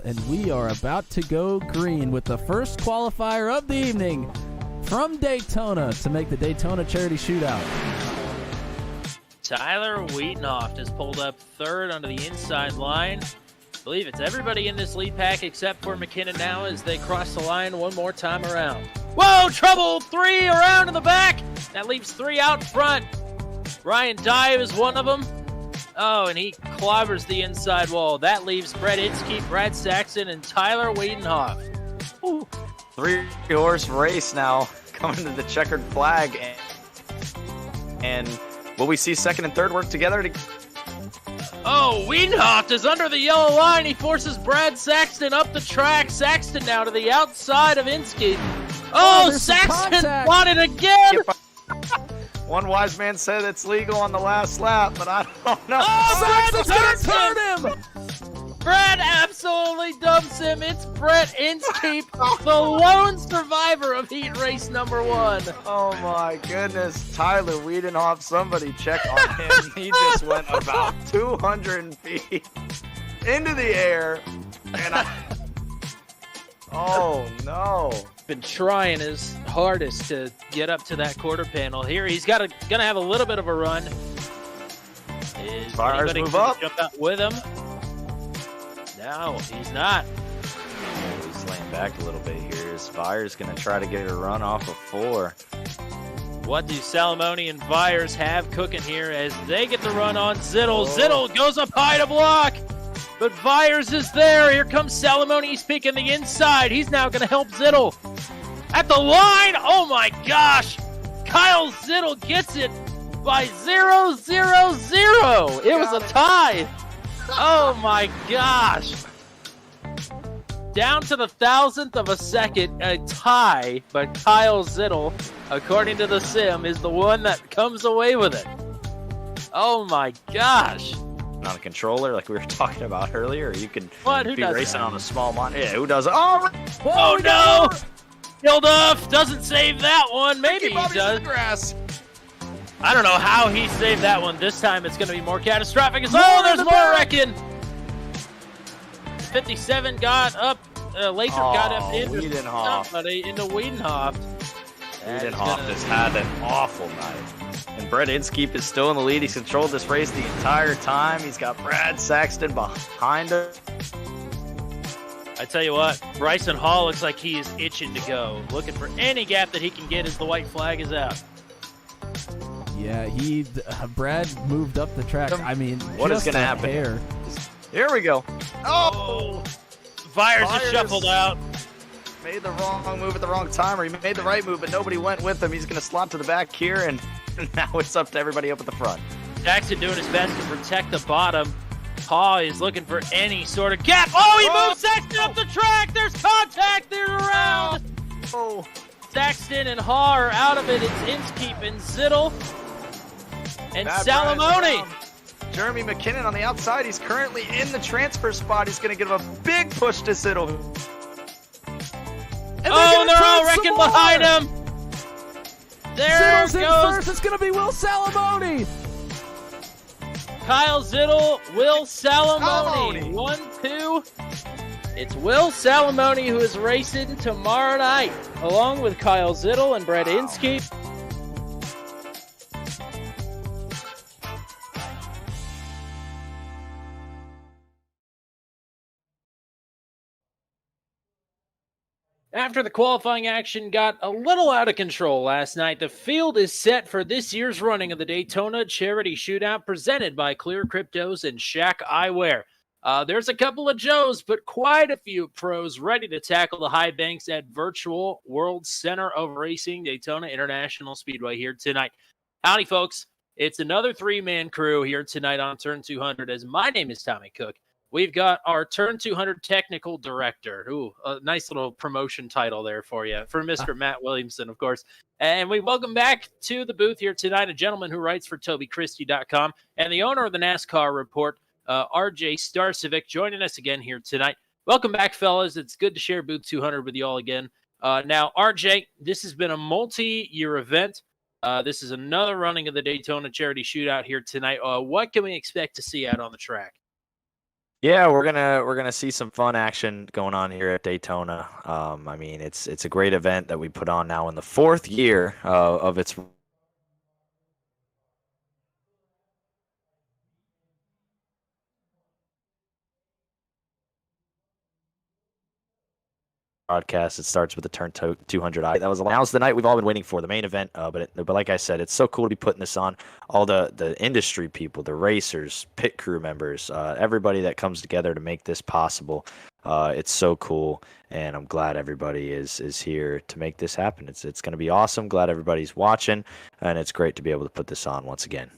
and we are about to go green with the first qualifier of the evening from Daytona to make the Daytona Charity Shootout. Tyler Wiedenhoft has pulled up third onto the inside line. I believe it's everybody in this lead pack except for McKinnon now as they cross the line one more time around. Whoa, trouble! 3 around in the back. That leaves 3 out front. Ryan Dive is one of them. Oh, and he clobbers the inside wall. That leaves Brett Inskeep, Brad Saxton, and Tyler Wiedenhoft. Ooh. 3-horse race now coming to the checkered flag. And will we see second and third work together? Oh, Wiedenhoft is under the yellow line. He forces Brad Saxton up the track. Saxton now to the outside of Inskeep. Oh, Saxton got it again. One wise man said it's legal on the last lap, but I don't know. Oh, Saxton's gonna turn him! Brad absolutely dumps him. It's Brett Inskeep, the lone survivor of heat race number 1. Oh my goodness, Tyler Wiedenhoff, somebody check on him. He just went about 200 feet into the air, and oh no. Been trying his hardest to get up to that quarter panel here. He's gonna have a little bit of a run. Is Fires anybody move gonna up. jump out with him? No, he's not. He's laying back a little bit here. His Fire's going to try to get a run off of 4. What do Salamone and Vyers have cooking here as they get the run on Zittel? Zittel goes up high to block, but Vyers is there. Here comes Salamone. He's peeking the inside. He's now going to help Zittel. At the line, oh my gosh. Kyle Zittel gets it by 0-0-0. It was a tie. Oh my gosh. Down to the 1,000th of a second, a tie, but Kyle Zittel, according to the sim, is the one that comes away with it. Oh my gosh. On a controller like we were talking about earlier, or you could Who be does racing that? on a small monitor. Yeah, who does it? Oh, Oh no! Gilduff doesn't save that one. Maybe he Bobby's in does. the grass. I don't know how he saved that one. This time it's going to be more catastrophic. Oh, there's more wrecking. 57 got up. Lathrop got up into Wiedenhoff. somebody, into Wiedenhoft. Wiedenhoff has had an awful night. And Brett Inskeep is still in the lead. He's controlled this race the entire time. He's got Brad Saxton behind him. I tell you what, Bryson Hall looks like he is itching to go. Looking for any gap that he can get as the white flag is out. Yeah, Brad moved up the track. I mean, what is going to happen? Hair. Here we go. Oh! Vyers is shuffled out. Made the wrong move at the wrong time, or he made the right move, but nobody went with him. He's going to slot to the back here, and now it's up to everybody up at the front. Jackson doing his best to protect the bottom. Paw is looking for any sort of gap. Oh, he moves Saxton up the track. There's contact there around. Oh. Saxton and Haw are out of it. It's Inskeep and Zittel. And Bad Salamone. Jeremy McKinnon on the outside. He's currently in the transfer spot. He's going to give a big push to Zittel. Oh, they're all wrecking behind him. There Zittel's in goes first. It's going to be Will Salamone. Kyle Zittel, Will Salamone. 1-2. It's Will Salamone who is racing tomorrow night, along with Kyle Zittel and Brett Inskeep. After the qualifying action got a little out of control last night, the field is set for this year's running of the Daytona Charity Shootout presented by ClearCryptos and Shaq Eyewear. There's a couple of Joes, but quite a few pros ready to tackle the high banks at Virtual World Center of Racing, Daytona International Speedway here tonight. Howdy, folks. It's another three-man crew here tonight on Turn 200 as my name is Tommy Cook. We've got our Turn 200 Technical Director. Ooh, a nice little promotion title there for you, for Mr. Matt Williamson, of course. And we welcome back to the booth here tonight a gentleman who writes for TobyChristie.com and the owner of the NASCAR Report, RJ Starcevic, joining us again here tonight. Welcome back, fellas. It's good to share Booth 200 with you all again. Now, RJ, this has been a multi-year event. This is another running of the Daytona Charity Shootout here tonight. What can we expect to see out on the track? Yeah, we're gonna see some fun action going on here at Daytona. I mean, it's a great event that we put on now in the fourth year of its broadcast. It starts with the turn 200. That was the night we've all been waiting for, the main event. But like I said, it's so cool to be putting this on. All the industry people, the racers, pit crew members, everybody that comes together to make this possible. It's so cool, and I'm glad everybody is here to make this happen. It's going to be awesome. Glad everybody's watching, and it's great to be able to put this on once again.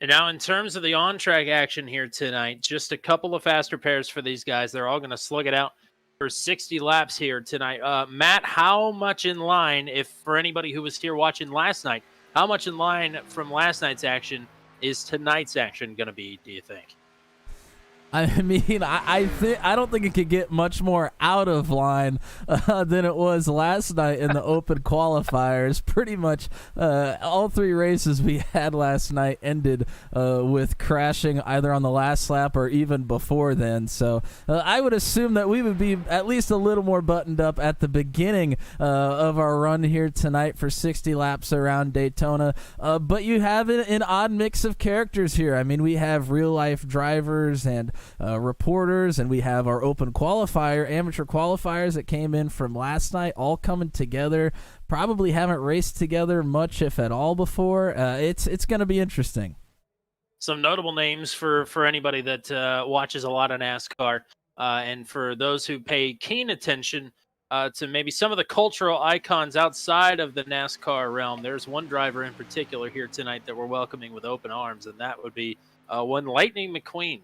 And now, in terms of the on-track action here tonight, just a couple of faster pairs for these guys. They're all going to slug it out for 60 laps here tonight. Matt, how much in line, if for anybody who was here watching last night, how much in line from last night's action is tonight's action going to be, do you think? I mean, I don't think it could get much more out of line than it was last night in the open qualifiers. Pretty much all three races we had last night ended with crashing either on the last lap or even before then. So I would assume that we would be at least a little more buttoned up at the beginning of our run here tonight for 60 laps around Daytona. But you have an odd mix of characters here. I mean, we have real-life drivers and reporters, and we have our open qualifier, amateur qualifiers that came in from last night, all coming together. Probably haven't raced together much, if at all, before. It's going to be interesting. Some notable names for anybody that watches a lot of NASCAR, and for those who pay keen attention to maybe some of the cultural icons outside of the NASCAR realm. There's one driver in particular here tonight that we're welcoming with open arms, and that would be one Lightning McQueen,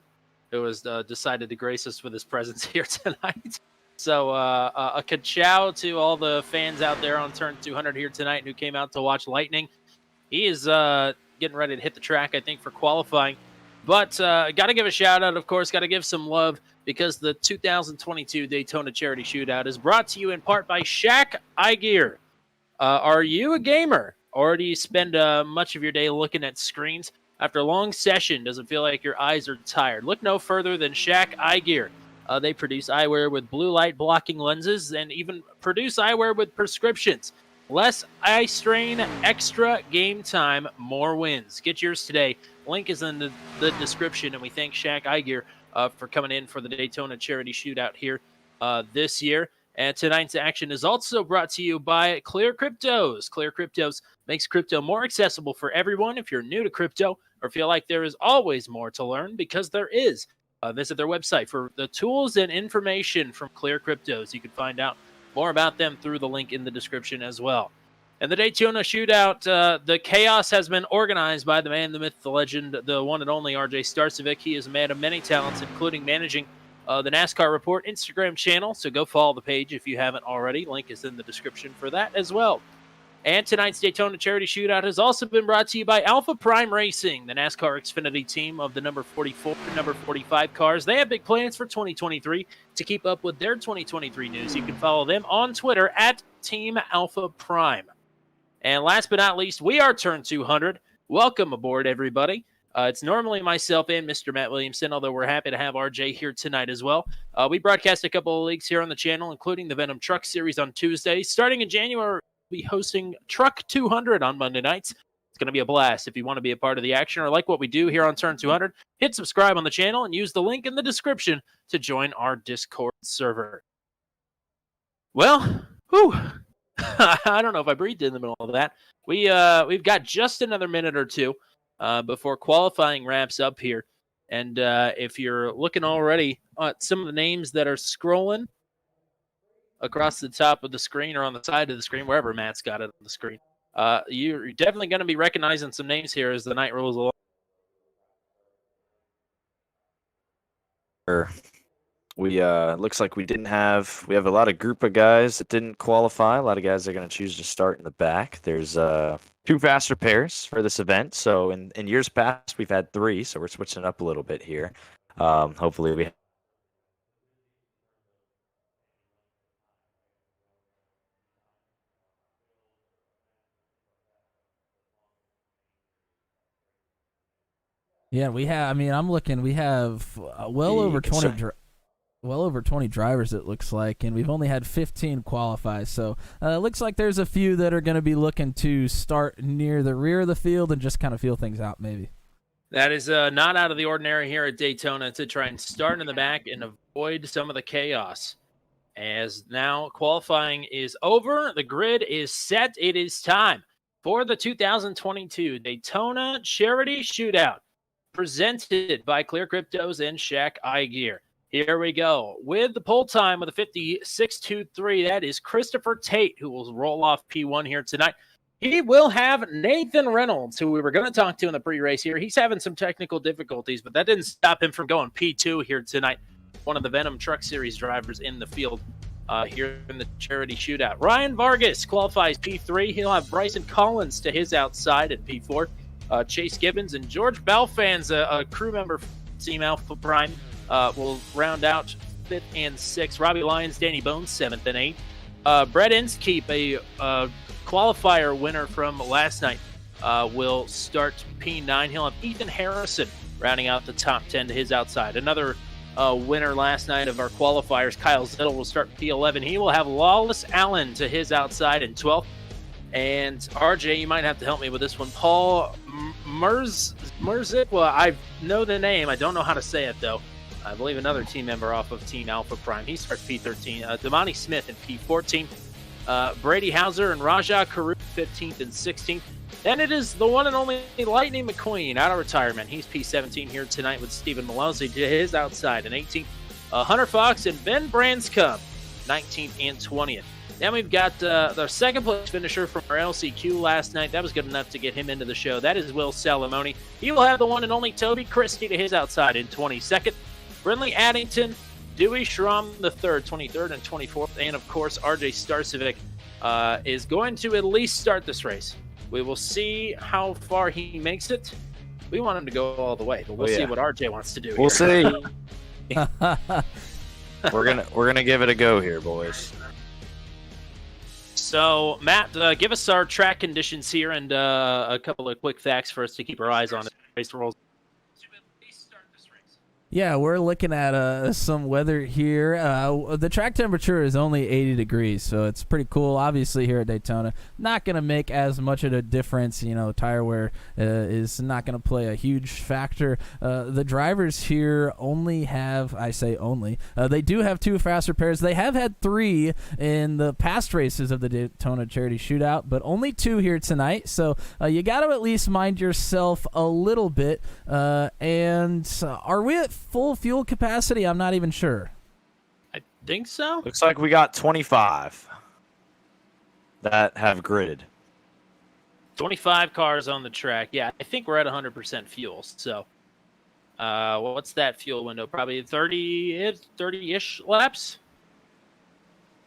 who has decided to grace us with his presence here tonight. So a ka-chow to all the fans out there on Turn 200 here tonight who came out to watch Lightning. He is getting ready to hit the track, I think, for qualifying. But got to give a shout-out, of course, got to give some love, because the 2022 Daytona Charity Shootout is brought to you in part by Shaq iGear. Are you a gamer, or do you spend much of your day looking at screens? After a long session, does it feel like your eyes are tired? Look no further than Shaq eyegear. They produce eyewear with blue light blocking lenses and even produce eyewear with prescriptions. Less eye strain, extra game time, more wins. Get yours today. Link is in the description, and we thank Shaq eyegear for coming in for the Daytona Charity Shootout here this year. And tonight's action is also brought to you by ClearCryptos. ClearCryptos makes crypto more accessible for everyone. If you're new to crypto or feel like there is always more to learn, because there is, visit their website for the tools and information from ClearCryptos. You can find out more about them through the link in the description as well. And the Daytona Shootout, the chaos has been organized by the man, the myth, the legend, the one and only RJ Starcevic. He is a man of many talents, including managing the NASCAR Report Instagram channel, so go follow the page if you haven't already. Link is in the description for that as well. And tonight's Daytona Charity Shootout has also been brought to you by Alpha Prime Racing, the NASCAR Xfinity team of the number 44 and number 45 cars. They have big plans for 2023. To keep up with their 2023 news, you can follow them on Twitter at Team Alpha Prime. And last but not least, we are Turn 200. Welcome aboard, everybody. It's normally myself and Mr. Matt Williamson, although we're happy to have RJ here tonight as well. We broadcast a couple of leagues here on the channel, including the Venom Truck Series on Tuesday. Starting in January, we'll be hosting Truck 200 on Monday nights. It's going to be a blast. If you want to be a part of the action or like what we do here on Turn 200, hit subscribe on the channel and use the link in the description to join our Discord server. Well, whew. I don't know if I breathed in the middle of that. We've got just another minute or two before qualifying wraps up here. And if you're looking already at some of the names that are scrolling across the top of the screen or on the side of the screen, wherever Matt's got it on the screen, you're definitely going to be recognizing some names here as the night rolls along. We looks like we have a lot of group of guys that didn't qualify. A lot of guys are going to choose to start in the back. There's two faster pairs for this event. So in years past, we've had three. So we're switching it up a little bit here. Hopefully we. Yeah, we have. I mean, I'm looking. We have well over 20 drivers. It looks like, and we've only had 15 qualify. So it looks like there's a few that are going to be looking to start near the rear of the field and just kind of feel things out, maybe. That is not out of the ordinary here at Daytona to try and start in the back and avoid some of the chaos. As now qualifying is over, the grid is set. It is time for the 2022 Daytona Charity Shootout, presented by ClearCryptos and Shaq iGear. Here we go. With the pole time with a 56.23, that is Christopher Tate, who will roll off P1 here tonight. He will have Nathan Reynolds, who we were going to talk to in the pre-race here. He's having some technical difficulties, but that didn't stop him from going P2 here tonight. One of the Venom Truck Series drivers in the field here in the Charity Shootout. Ryan Vargas qualifies P3. He'll have Bryson Collins to his outside at P4. Chase Gibbons and George Balfan's a crew member for Team Alpha Prime will round out 5th and 6th. Robbie Lyons, Danny Bones, 7th and 8th. Brett Inskeep, a qualifier winner from last night, will start P9. He'll have Ethan Harrison rounding out the top 10 to his outside. Another winner last night of our qualifiers, Kyle Zettel, will start P11. He will have Lawless Allen to his outside in 12th. And RJ, you might have to help me with this one. Paul Merzik, well, I know the name. I don't know how to say it, though. I believe another team member off of Team Alpha Prime. He starts P13. Damani Smith in P14. Brady Hauser and Raja Karu, 15th and 16th. Then it is the one and only Lightning McQueen out of retirement. He's P17 here tonight with Stephen Malozzi to his outside in 18th. Hunter Fox and Ben Branscombe, 19th and 20th. Then we've got the second place finisher from our LCQ last night. That was good enough to get him into the show. That is Will Salamone. He will have the one and only Toby Christie to his outside in 22nd. Brindley Addington, Dewey Schramm the 23rd and 24th. And, of course, RJ Starcevic is going to at least start this race. We will see how far he makes it. We want him to go all the way, but we'll see what RJ wants to do. We'll see. We're gonna give it a go here, boys. So, Matt, give us our track conditions here and a couple of quick facts for us to keep our eyes on as the race rolls. Yeah, we're looking at some weather here. The track temperature is only 80 degrees, so it's pretty cool. Obviously, here at Daytona, not going to make as much of a difference. You know, tire wear is not going to play a huge factor. The drivers here only have, I say only, they do have 2 faster pairs. They have had 3 in the past races of the Daytona Charity Shootout, but only 2 here tonight. So you got to at least mind yourself a little bit. And are we at full fuel capacity? I'm not even sure. I think so. Looks like we got 25 that have gridded. 25 cars on the track. Yeah, I think we're at 100% fuel. So what's that fuel window? Probably 30-ish laps?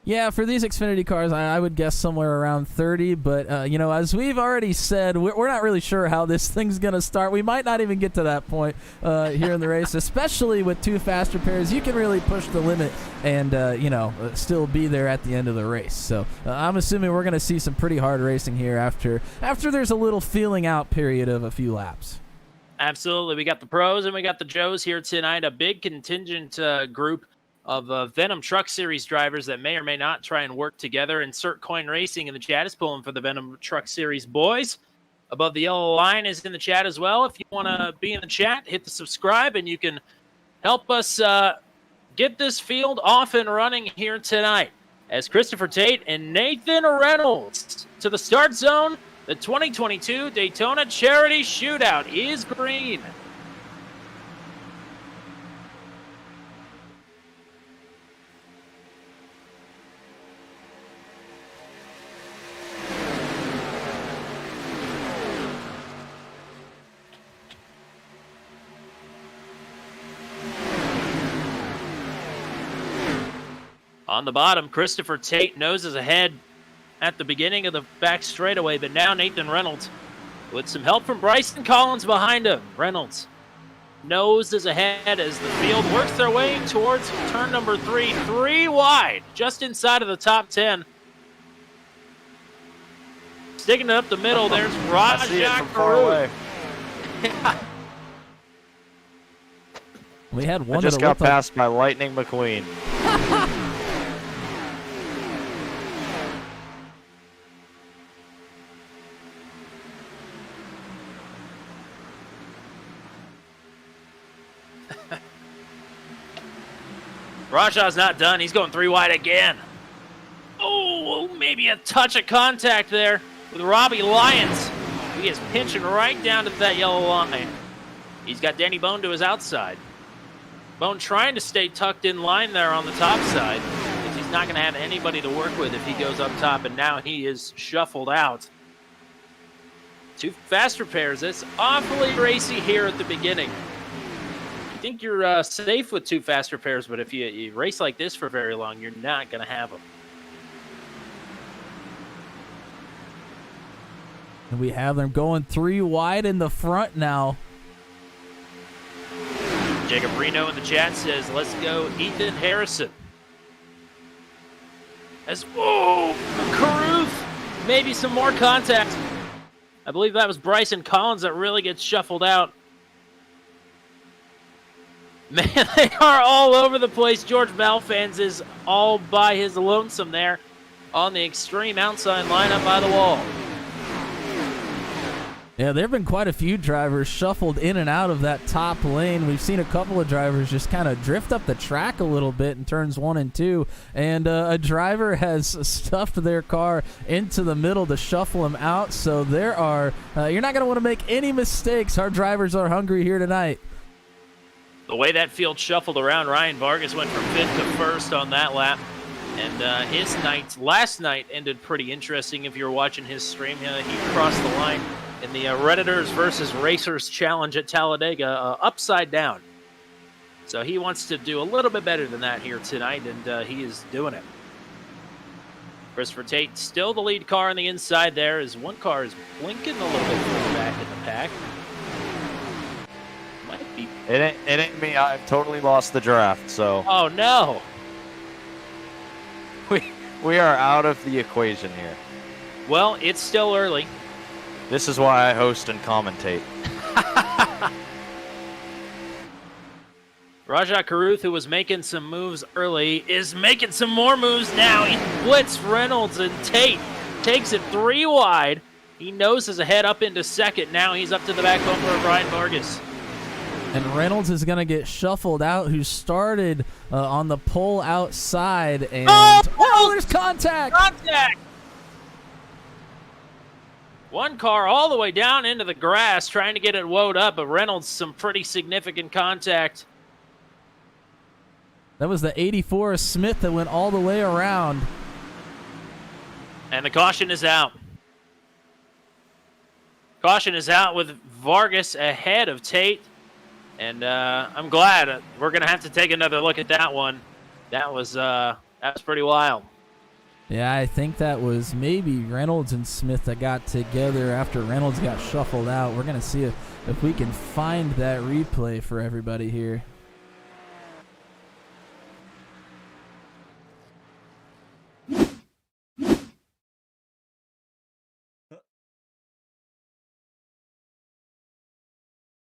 Yeah, for these Xfinity cars, I would guess somewhere around 30. But, you know, as we've already said, we're not really sure how this thing's going to start. We might not even get to that point here in the race, especially with 2 faster pairs. You can really push the limit and, you know, still be there at the end of the race. So I'm assuming we're going to see some pretty hard racing here after there's a little feeling out period of a few laps. Absolutely. We got the pros and we got the Joes here tonight, a big contingent group of Venom Truck Series drivers that may or may not try and work together. Insert Coin Racing in the chat is pulling for the Venom Truck Series boys. Above the yellow line is in the chat as well. If you want to be in the chat, hit the subscribe, and you can help us get this field off and running here tonight. As Christopher Tate and Nathan Reynolds to the start zone, the 2022 Daytona Charity Shootout is green. On the bottom, Christopher Tate noses ahead at the beginning of the back straightaway, but now Nathan Reynolds with some help from Bryson Collins behind him. Reynolds noses ahead as the field works their way towards turn number 3, 3 wide, just inside of the top 10. Sticking it up the middle, there's Raja Karu. We had I one just that got looked like passed by Lightning McQueen. Rajah's not done. He's going 3 wide again. Oh, maybe a touch of contact there with Robbie Lyons. He is pinching right down to that yellow line. He's got Danny Bone to his outside. Bone trying to stay tucked in line there on the top side, because he's not going to have anybody to work with if he goes up top, and now he is shuffled out. 2 faster pairs. It's awfully racy here at the beginning. You think you're safe with 2 faster pairs, but if you race like this for very long, you're not going to have them. And we have them going 3 wide in the front now. Jacob Reno in the chat says, let's go Ethan Harrison. Caruth, maybe some more contact. I believe that was Bryson Collins that really gets shuffled out. Man, they are all over the place. George Malfans is all by his lonesome there on the extreme outside lineup by the wall. Yeah, there have been quite a few drivers shuffled in and out of that top lane. We've seen a couple of drivers just kind of drift up the track a little bit in turns 1 and 2, and a driver has stuffed their car into the middle to shuffle them out. So there are, you're not going to want to make any mistakes. Our drivers are hungry here tonight. The way that field shuffled around, Ryan Vargas went from 5th to 1st on that lap. And his last night ended pretty interesting if you were watching his stream. He crossed the line in the Redditors versus Racers Challenge at Talladega upside down. So he wants to do a little bit better than that here tonight, and he is doing it. Christopher Tate still the lead car on the inside there, as one car is blinking a little bit further back in the pack. Might be. It ain't me. I've totally lost the draft, so. Oh, no. We are out of the equation here. Well, it's still early. This is why I host and commentate. Rajah Caruth, who was making some moves early, is making some more moves now. He blitz Reynolds and Tate. Takes it 3 wide. He noses ahead up into 2nd. Now he's up to the back bumper of Ryan Vargas. And Reynolds is going to get shuffled out, who started on the pole outside. And there's contact! Contact! One car all the way down into the grass trying to get it woed up, but Reynolds some pretty significant contact. That was the 84 of Smith that went all the way around. And the caution is out. Caution is out with Vargas ahead of Tate. And I'm glad we're going to have to take another look at that one. That was pretty wild. Yeah, I think that was maybe Reynolds and Smith that got together after Reynolds got shuffled out. We're going to see if we can find that replay for everybody here. It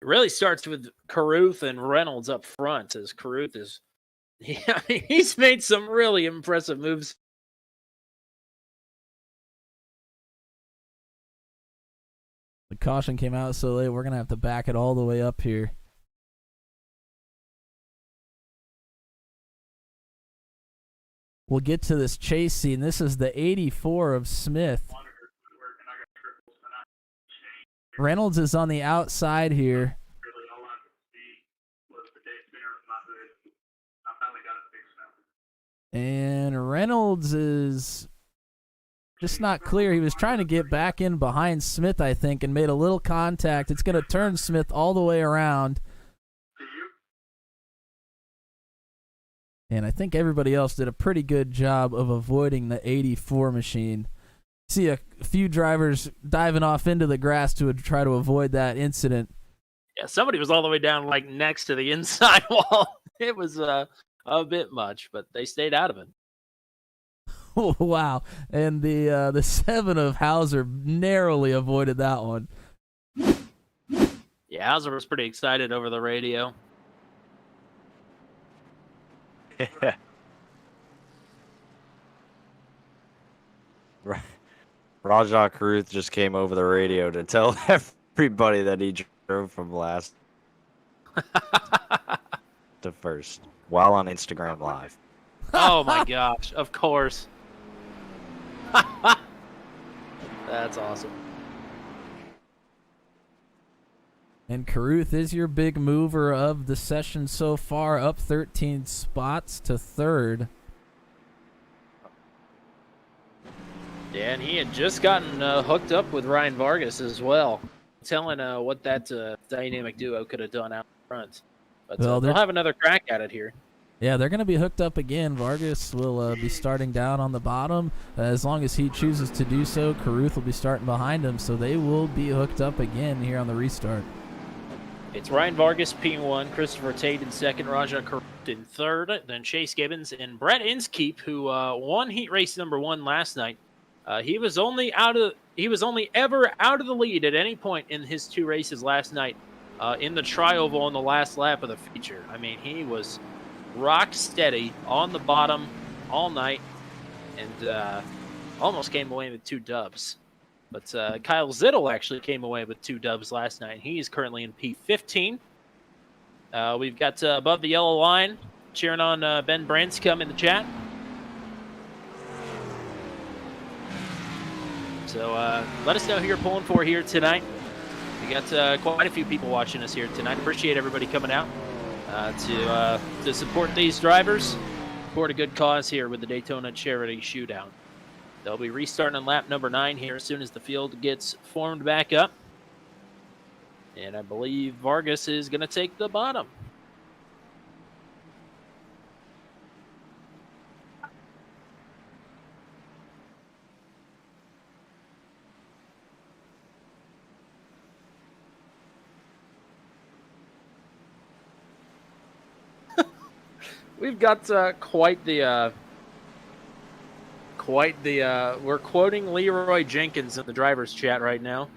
really starts with Caruth and Reynolds up front, as Caruth is he's made some really impressive moves. The caution came out so late, we're going to have to back it all the way up here. We'll get to this chase scene. This is the 84 of Smith. Reynolds is on the outside here. And Reynolds is just not clear. He was trying to get back in behind Smith, I think, and made a little contact. It's going to turn Smith all the way around. And I think everybody else did a pretty good job of avoiding the 84 machine. See a few drivers diving off into the grass to try to avoid that incident. Yeah, somebody was all the way down, like, next to the inside wall. It was a bit much, but they stayed out of it. Wow. And the 7 of Hauser narrowly avoided that one. Yeah, Hauser was pretty excited over the radio. Yeah. Rajah Caruth just came over the radio to tell everybody that he drove from last to first while on Instagram Live. Oh my gosh, of course. That's awesome. And Caruth is your big mover of the session so far, up 13 spots to third. Yeah, and he had just gotten hooked up with Ryan Vargas as well, telling what that dynamic duo could have done out front. But Well, they'll have another crack at it here. Yeah, they're going to be hooked up again. Vargas will be starting down on the bottom. As long as he chooses to do so, Caruth will be starting behind him, so they will be hooked up again here on the restart. It's Ryan Vargas, P1, Christopher Tate in second, Rajah Caruth in third, then Chase Gibbons and Brett Inskeep, who won heat race number 1 last night. He was only ever out of the lead at any point in his 2 races last night in the tri-oval on the last lap of the feature. I mean, he was rock steady on the bottom all night and almost came away with 2 dubs. But Kyle Zittel actually came away with 2 dubs last night. He's currently in P15. We've got above the yellow line cheering on Ben Branscombe in the chat. So let us know who you're pulling for here tonight. We got quite a few people watching us here tonight. Appreciate everybody coming out to support these drivers, support a good cause here with the Daytona Charity Shootout. They'll be restarting on lap number 9 here as soon as the field gets formed back up. And I believe Vargas is going to take the bottom. We've got quite the we're quoting Leroy Jenkins in the driver's chat right now.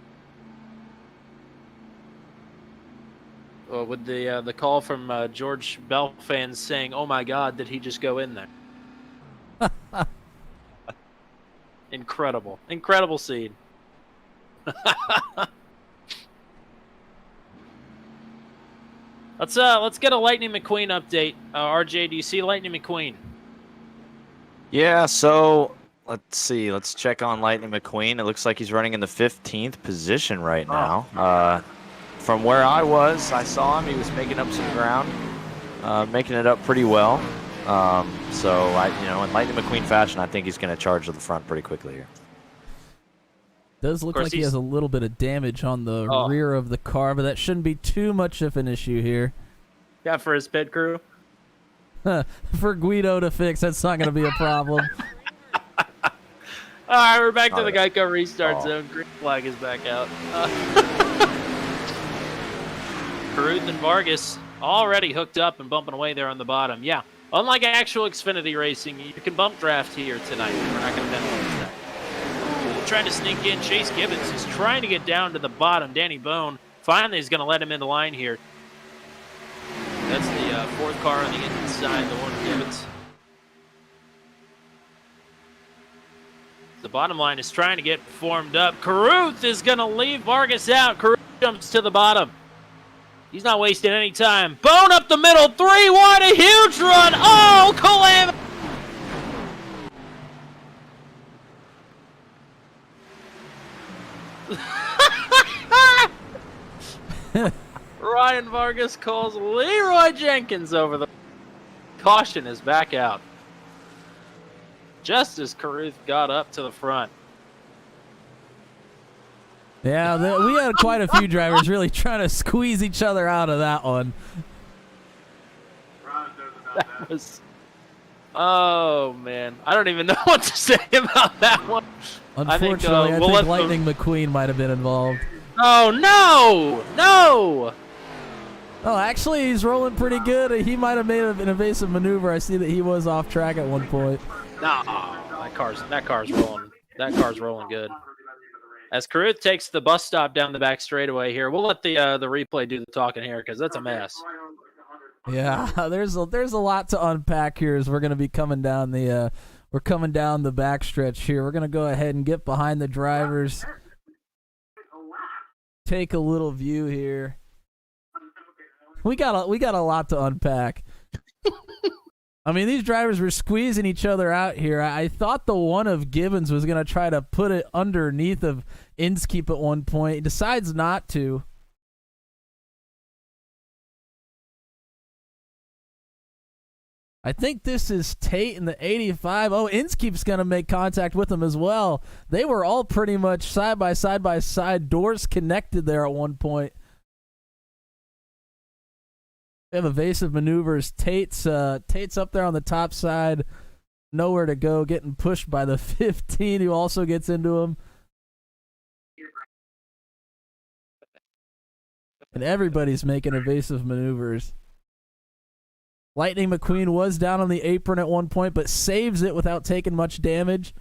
With the call from George Bell fans saying, "Oh my God, did he just go in there?" Incredible scene. Let's get a Lightning McQueen update. RJ, do you see Lightning McQueen? Yeah, so let's see. Let's check on Lightning McQueen. It looks like he's running in the 15th position right now. From where I was, I saw him. He was making up some ground, making it up pretty well. So, in Lightning McQueen fashion, I think he's going to charge to the front pretty quickly here. Does look like he has a little bit of damage on the rear of the car, but that shouldn't be too much of an issue here. Yeah, for his pit crew. For Guido to fix, that's not going to be a problem. All right, we're back to the Geico restart zone. Green flag is back out. Caruth and Vargas already hooked up and bumping away there on the bottom. Yeah, unlike actual Xfinity racing, you can bump draft here tonight. We're not going to penalize that. Trying to sneak in. Chase Gibbons is trying to get down to the bottom. Danny Bone finally is going to let him in the line here. That's the 4th car on the inside, the one of Gibbons. The bottom line is trying to get formed up. Caruth is going to leave Vargas out. Caruth jumps to the bottom. He's not wasting any time. Bone up the middle. 3 wide, a huge run. Oh, calamity. Ryan Vargas calls Leroy Jenkins over the caution is back out. Just as Caruth got up to the front. Yeah, we had quite a few drivers really trying to squeeze each other out of that one. That was... Oh, man. I don't even know what to say about that one. Unfortunately, I think Lightning McQueen might have been involved. Oh, no! No! Oh, actually, he's rolling pretty good. He might have made an evasive maneuver. I see that he was off track at one point. No, that car's rolling. That car's rolling good. As Caruth takes the bus stop down the back straightaway here, we'll let the replay do the talking here because that's a mess. Yeah, there's a lot to unpack here as we're going to be coming down the backstretch here. We're going to go ahead and get behind the drivers. Take a little view here. We got a lot to unpack. I mean, these drivers were squeezing each other out here. I thought the one of Gibbons was going to try to put it underneath of Inskeep at one point. He decides not to. I think this is Tate in the 85. Oh, Inskeep's going to make contact with him as well. They were all pretty much side by side, doors connected there at one point. They have evasive maneuvers. Tate's up there on the top side, nowhere to go, getting pushed by the 15 who also gets into him. And everybody's making evasive maneuvers. Lightning McQueen was down on the apron at one point, but saves it without taking much damage.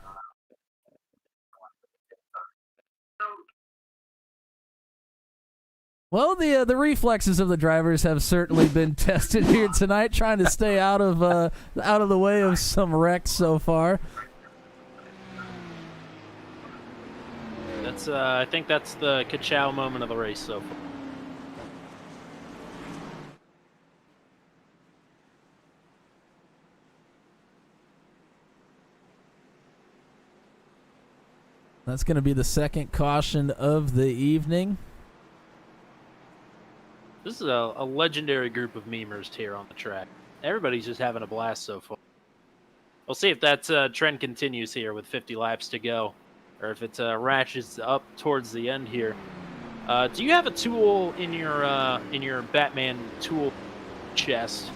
Well, the reflexes of the drivers have certainly been tested here tonight, trying to stay out of the way of some wrecks so far. That's I think that's the Kachow moment of the race so far. That's going to be the second caution of the evening. This is a legendary group of memers here on the track. Everybody's just having a blast so far. We'll see if that trend continues here with 50 laps to go, or if it ratchets up towards the end here. Do you have a tool in your Batman tool chest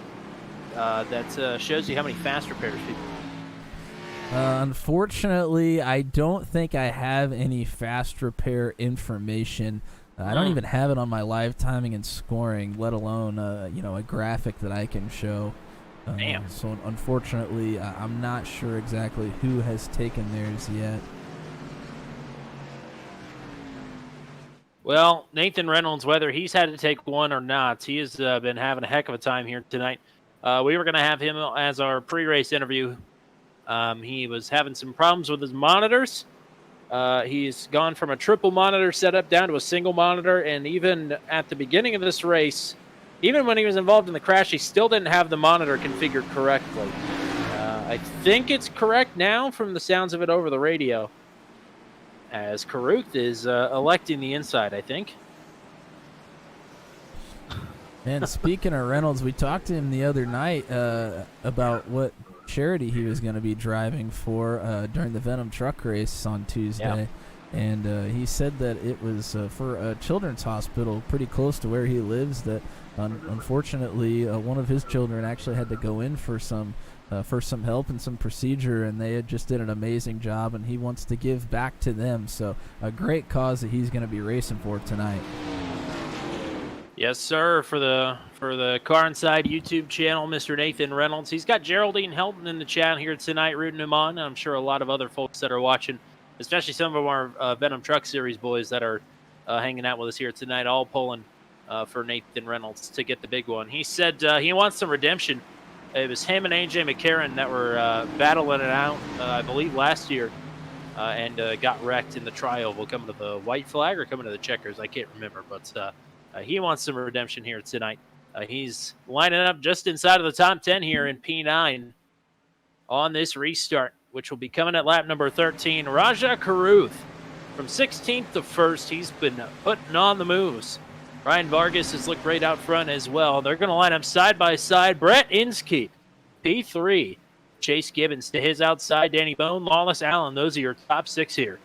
that shows you how many fast repairs people? Unfortunately, I don't think I have any fast repair information. I don't even have it on my live timing and scoring, let alone a graphic that I can show. Damn. So unfortunately, I'm not sure exactly who has taken theirs yet. Well, Nathan Reynolds, whether he's had to take one or not, he has been having a heck of a time here tonight. We were going to have him as our pre-race interview. He was having some problems with his monitors. He's gone from a triple monitor setup down to a single monitor, and even at the beginning of this race, even when he was involved in the crash, he still didn't have the monitor configured correctly. I think it's correct now from the sounds of it over the radio, as Caruth is electing the inside, I think. And speaking of Reynolds, we talked to him the other night about what charity he was going to be driving for during the Venom truck race on Tuesday. Yeah. And he said that it was for a children's hospital pretty close to where he lives, that unfortunately one of his children actually had to go in for some help and some procedure, and they had just did an amazing job, and he wants to give back to them. So a great cause that he's going to be racing for tonight. Yes, sir. For the Car Inside YouTube channel, Mr. Nathan Reynolds. He's got Geraldine Helton in the chat here tonight, rooting him on. I'm sure a lot of other folks that are watching, especially some of our Venom Truck Series boys that are hanging out with us here tonight, all pulling for Nathan Reynolds to get the big one. He said he wants some redemption. It was him and AJ McCarron that were battling it out, I believe, last year, and got wrecked in the tri-oval, coming to the white flag or coming to the checkers. I can't remember, but he wants some redemption here tonight. He's lining up just inside of the top 10 here in P9 on this restart, which will be coming at lap number 13. Raja Caruth from 16th to 1st. He's been putting on the moves. Ryan Vargas has looked great out front as well. They're going to line up side by side. Brett Inskeep, P3. Chase Gibbons to his outside. Danny Bone, Lawless Allen. Those are your top 6 here.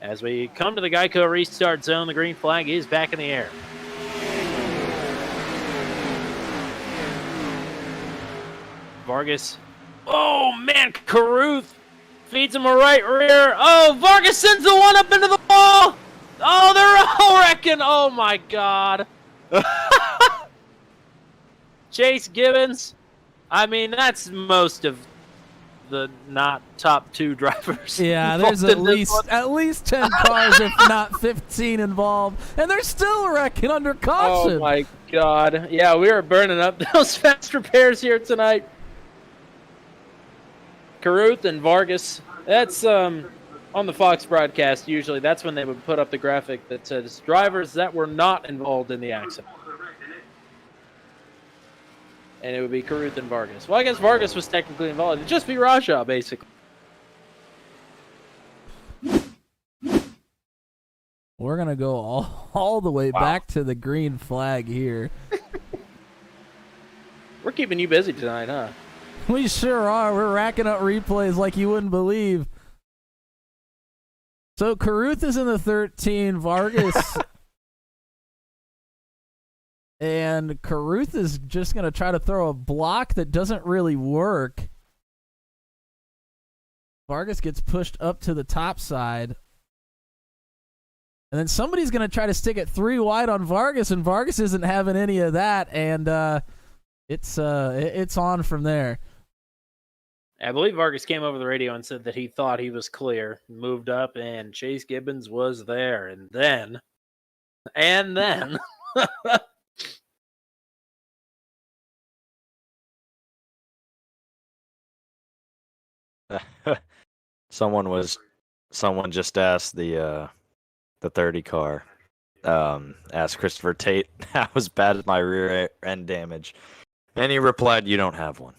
As we come to the Geico restart zone, the green flag is back in the air. Vargas. Oh, man, Caruth feeds him a right rear. Oh, Vargas sends the one up into the wall. Oh, they're all wrecking. Oh, my God. Chase Gibbons. I mean, that's most of the not top 2 drivers. Yeah, there's at least 10 cars, if not 15 involved, and they're still wrecking under caution. Oh my God! Yeah, we are burning up those fast repairs here tonight. Carruth and Vargas. That's on the Fox broadcast. Usually, that's when they would put up the graphic that says drivers that were not involved in the accident. And it would be Carruth and Vargas. Well, I guess Vargas was technically involved. It'd just be Raja, basically. We're going to go all the way back to the green flag here. We're keeping you busy tonight, huh? We sure are. We're racking up replays like you wouldn't believe. So Carruth is in the 13, Vargas... And Carruth is just going to try to throw a block that doesn't really work. Vargas gets pushed up to the top side. And then somebody's going to try to stick it 3 wide on Vargas, and Vargas isn't having any of that, and it's on from there. I believe Vargas came over the radio and said that he thought he was clear, moved up, and Chase Gibbons was there. And then... Someone just asked the 30 car, asked Christopher Tate how was bad as my rear end damage, and he replied, "You don't have one."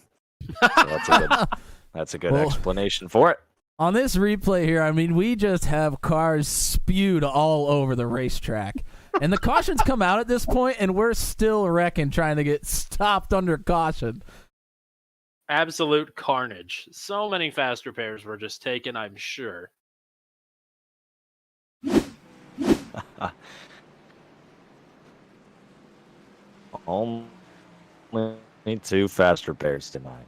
So that's a good explanation for it. On this replay here, I mean, we just have cars spewed all over the racetrack, and the cautions come out at this point, and we're still wrecking, trying to get stopped under caution. Absolute carnage. So many fast repairs were just taken, I'm sure. Only 2 fast repairs tonight.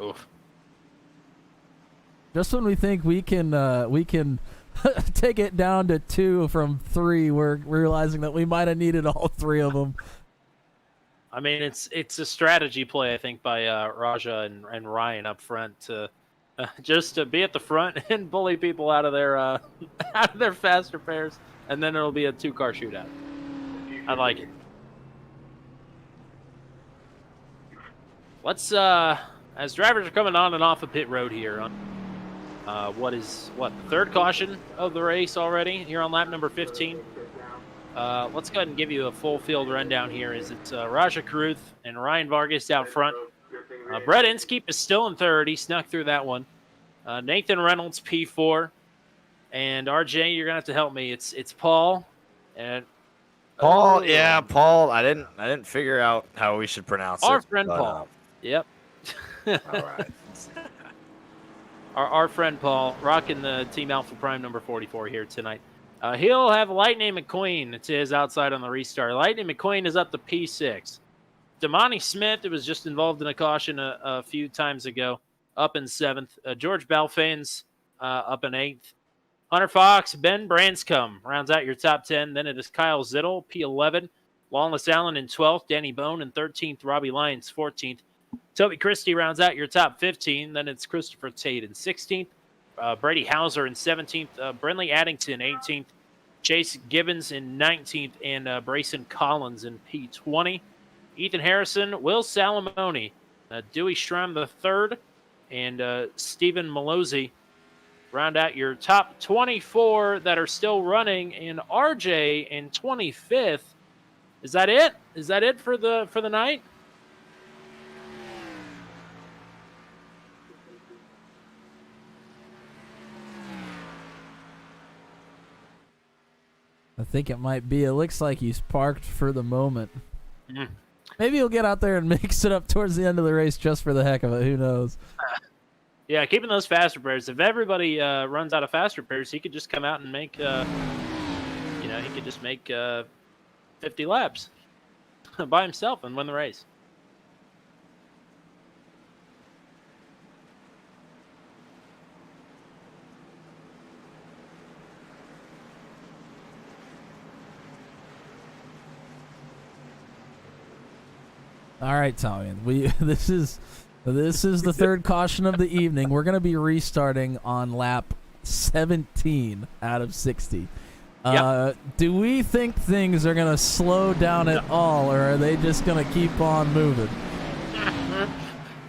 Oof. Just when we think we can take it down to 2 from 3, we're realizing that we might have needed all 3 of them. I mean, it's a strategy play, I think, by Raja and Ryan up front to just to be at the front and bully people out of their fast repairs, and then it'll be a 2-car shootout. I like it. Let's as drivers are coming on and off of pit road here on the 3rd caution of the race already here on lap number 15. Let's go ahead and give you a full field rundown here. It's Raja Carruth and Ryan Vargas out front. Brett Inskeep is still in 3rd. He snuck through that one. Nathan Reynolds, P4. And RJ, you're going to have to help me. It's Paul. And Paul, yeah, Paul. I didn't figure out how we should pronounce our it. friend Paul. Yep. All right. Our friend Paul, rocking the Team Alpha Prime number 44 here tonight. He'll have Lightning McQueen to his outside on the restart. Lightning McQueen is up to P6. Damani Smith, who was just involved in a caution a few times ago, up in 7th. George Balfain's up in 8th. Hunter Fox, Ben Branscombe rounds out your top 10. Then it is Kyle Zittel, P11. Wallace Allen in 12th. Danny Bone in 13th. Robbie Lyons, 14th. Toby Christie rounds out your top 15. Then it's Christopher Tate in 16th. Brady Hauser in 17th. Brentley Addington, 18th. Chase Gibbons in 19th. And Brayson Collins in P20. Ethan Harrison, Will Salamone, Dewey Schramm the 3rd, and Stephen Malozzi round out your top 24 that are still running. And RJ in 25th. Is that it? Is that it for the night? I think it might be. It looks like he's parked for the moment. Mm. Maybe he'll get out there and mix it up towards the end of the race just for the heck of it. Who knows? Yeah, keeping those fast repairs. If everybody runs out of fast repairs, he could just come out and make, he could just make 50 laps by himself and win the race. All right, Tommy. This is This is the third caution of the evening. We're going to be restarting on lap 17 out of 60. Do we think things are going to slow down at all, or are they just going to keep on moving?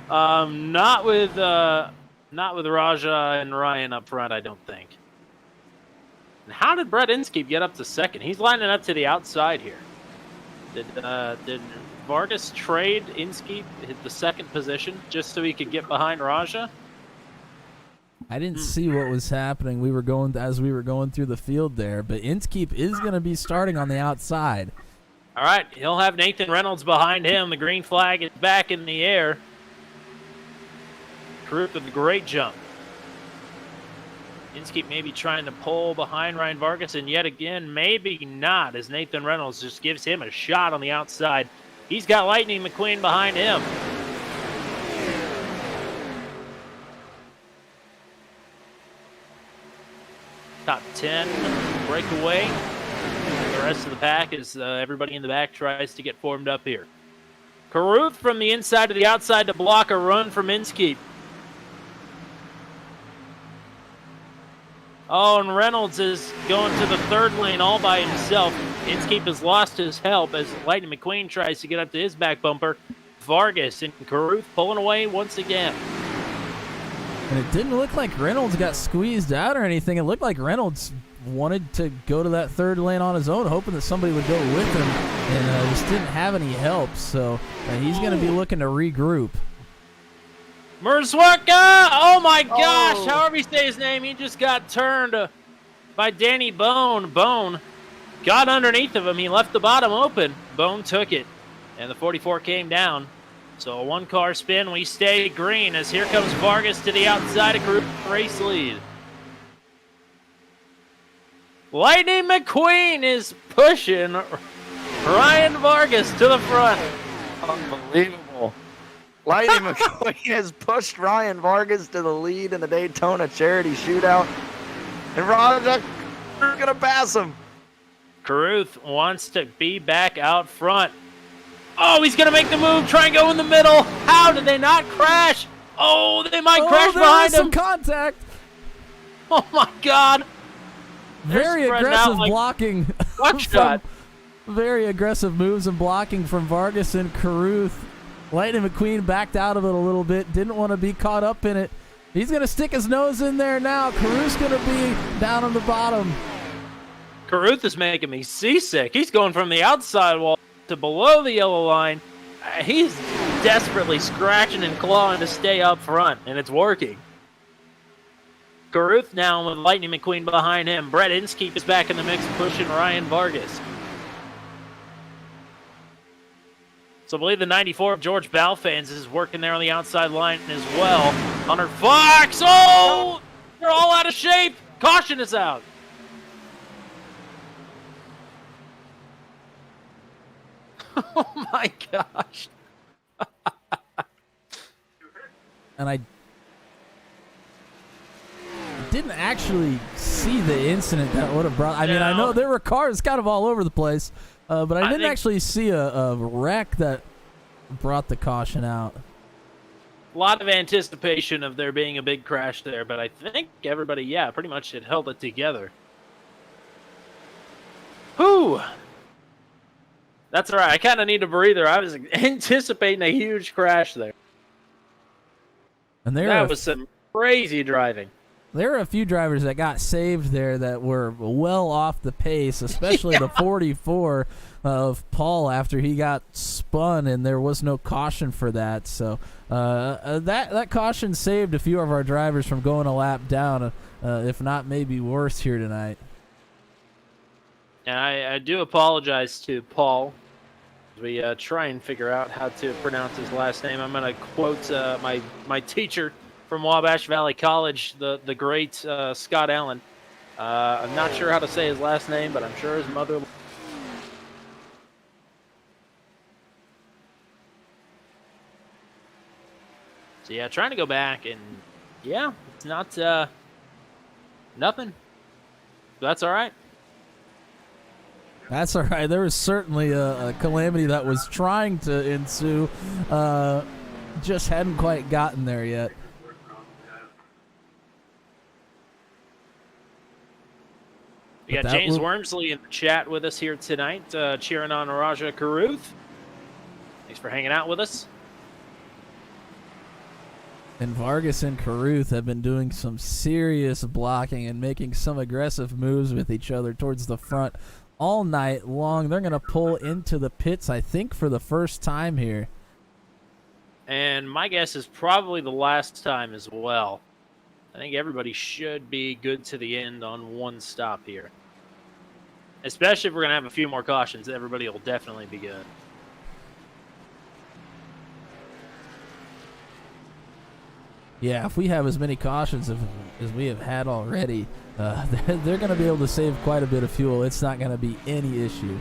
Not with Raja and Ryan up front, I don't think. And how did Brett Inskeep get up to second? He's lining up to the outside here. Did Vargas trade Inskeep hit the second position just so he could get behind Raja? I didn't see what was happening. We were going through the field there, but Inskeep is going to be starting on the outside. All right, he'll have Nathan Reynolds behind him. The green flag is back in the air. Carruth with a great jump. Inskeep maybe trying to pull behind Ryan Vargas, and yet again, maybe not, as Nathan Reynolds just gives him a shot on the outside. He's got Lightning McQueen behind him. Top 10 breakaway. The rest of the pack as everybody in the back tries to get formed up here. Carruth from the inside to the outside to block a run from Inskeep. Oh, and Reynolds is going to the third lane all by himself. Inskeep has lost his help as Lightning McQueen tries to get up to his back bumper. Vargas and Carruth pulling away once again. And it didn't look like Reynolds got squeezed out or anything. It looked like Reynolds wanted to go to that third lane on his own, hoping that somebody would go with him, and just didn't have any help. So he's going to be looking to regroup. Merzwerka! Oh my gosh! However you say his name, he just got turned by Danny Bone. Bone got underneath of him. He left the bottom open. Bone took it, and the 44 came down. So a one-car spin. We stay green as here comes Vargas to the outside of group race lead. Lightning McQueen is pushing Ryan Vargas to the front. Unbelievable. Lightning McQueen has pushed Ryan Vargas to the lead in the Daytona Charity Shootout. And Raja is going to pass him. Carruth wants to be back out front. Oh, he's going to make the move, try and go in the middle. How did they not crash? Oh, they might crash behind him. Some contact. Oh, my God. Very aggressive blocking. Shot. Very aggressive moves and blocking from Vargas and Carruth. Lightning McQueen backed out of it a little bit. Didn't want to be caught up in it. He's going to stick his nose in there now. Carruth's going to be down on the bottom. Carruth is making me seasick. He's going from the outside wall to below the yellow line. He's desperately scratching and clawing to stay up front, and it's working. Carruth now with Lightning McQueen behind him. Brett Inskeep is back in the mix, pushing Ryan Vargas. So I believe the 94 of George Balfans is working there on the outside line as well. Hunter Fox, oh! They're all out of shape. Caution is out. Oh my gosh. And I didn't actually see the incident that would have brought. I mean, I know there were cars kind of all over the place, but I didn't actually see a wreck that brought the caution out. A lot of anticipation of there being a big crash there, but I think everybody, pretty much had held it together. Whew. That's all right. I kind of need a breather. I was anticipating a huge crash there. And that was some crazy driving. There were a few drivers that got saved there that were well off the pace, especially the 44 of Paul after he got spun, and there was no caution for that. So that caution saved a few of our drivers from going a lap down, if not maybe worse here tonight. And I do apologize to Paul. We try and figure out how to pronounce his last name. I'm going to quote my teacher from Wabash Valley College, the great Scott Allen. I'm not sure how to say his last name, but I'm sure his mother... So yeah, trying to go back, and it's not nothing. That's all right. That's all right. There was certainly a calamity that was trying to ensue. just hadn't quite gotten there yet. We got James Wormsley in the chat with us here tonight, cheering on Raja Caruth. Thanks for hanging out with us. And Vargas and Caruth have been doing some serious blocking and making some aggressive moves with each other towards the front all night long. They're going to pull into the pits, I think, for the first time here. And my guess is probably the last time as well. I think everybody should be good to the end on one stop here. Especially if we're going to have a few more cautions, everybody will definitely be good. Yeah, if we have as many cautions as we have had already, they're going to be able to save quite a bit of fuel. It's not going to be any issue.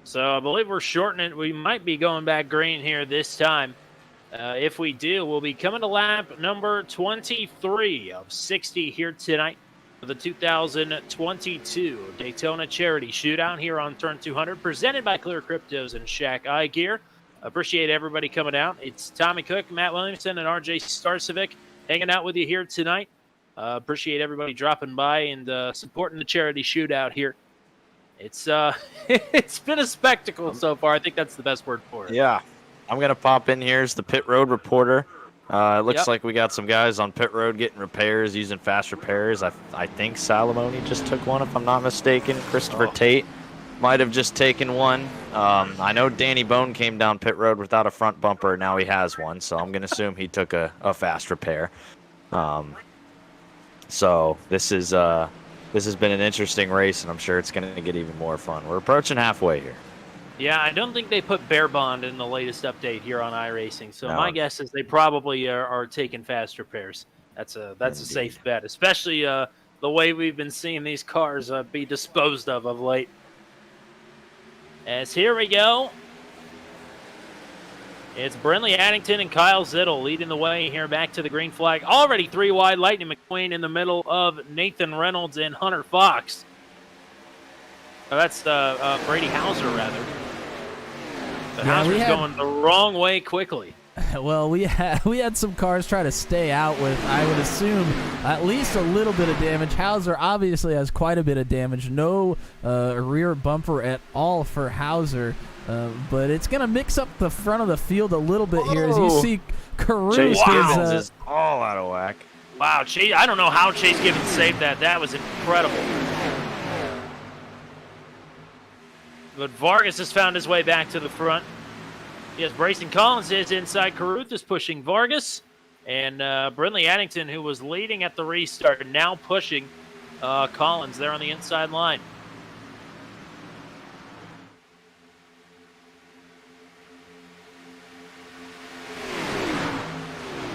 So I believe we're shortening it. We might be going back green here this time. If we do, we'll be coming to lap number 23 of 60 here tonight for the 2022 Daytona Charity Shootout here on Turn 200, presented by ClearCryptos and Shaq Eye Gear. Appreciate everybody coming out. It's Tommy Cook, Matt Williamson, and RJ Starcevic hanging out with you here tonight. Appreciate everybody dropping by and supporting the charity shootout here. It's it's been a spectacle so far. I think that's the best word for it. Yeah. I'm going to pop in here as the pit road reporter. It looks like we got some guys on pit road getting repairs, using fast repairs. I think Salamone just took one, if I'm not mistaken. Christopher Tate might have just taken one. I know Danny Bone came down pit road without a front bumper. Now he has one, so I'm going to assume he took a fast repair. So this has been an interesting race, and I'm sure it's going to get even more fun. We're approaching halfway here. Yeah, I don't think they put Bear Bond in the latest update here on iRacing, so No. my guess is they probably are taking fast repairs. That's a safe bet, especially the way we've been seeing these cars be disposed of late. As here we go. It's Brentley Addington and Kyle Zittel leading the way here back to the green flag. Already three wide, Lightning McQueen in the middle of Nathan Reynolds and Hunter Fox. Oh, that's Brady Hauser, rather. But Hauser's going the wrong way quickly. Well, we had some cars try to stay out with, I would assume, at least a little bit of damage. Hauser obviously has quite a bit of damage. No rear bumper at all for Hauser. But it's going to mix up the front of the field a little bit here as you see Caruth. Chase Gibbons is all out of whack. Wow, Chase! I don't know how Chase Gibbons saved that. That was incredible. But Vargas has found his way back to the front. Yes, Brayson Collins is inside. Caruth is pushing Vargas. And Brentley Addington, who was leading at the restart, now pushing Collins there on the inside line.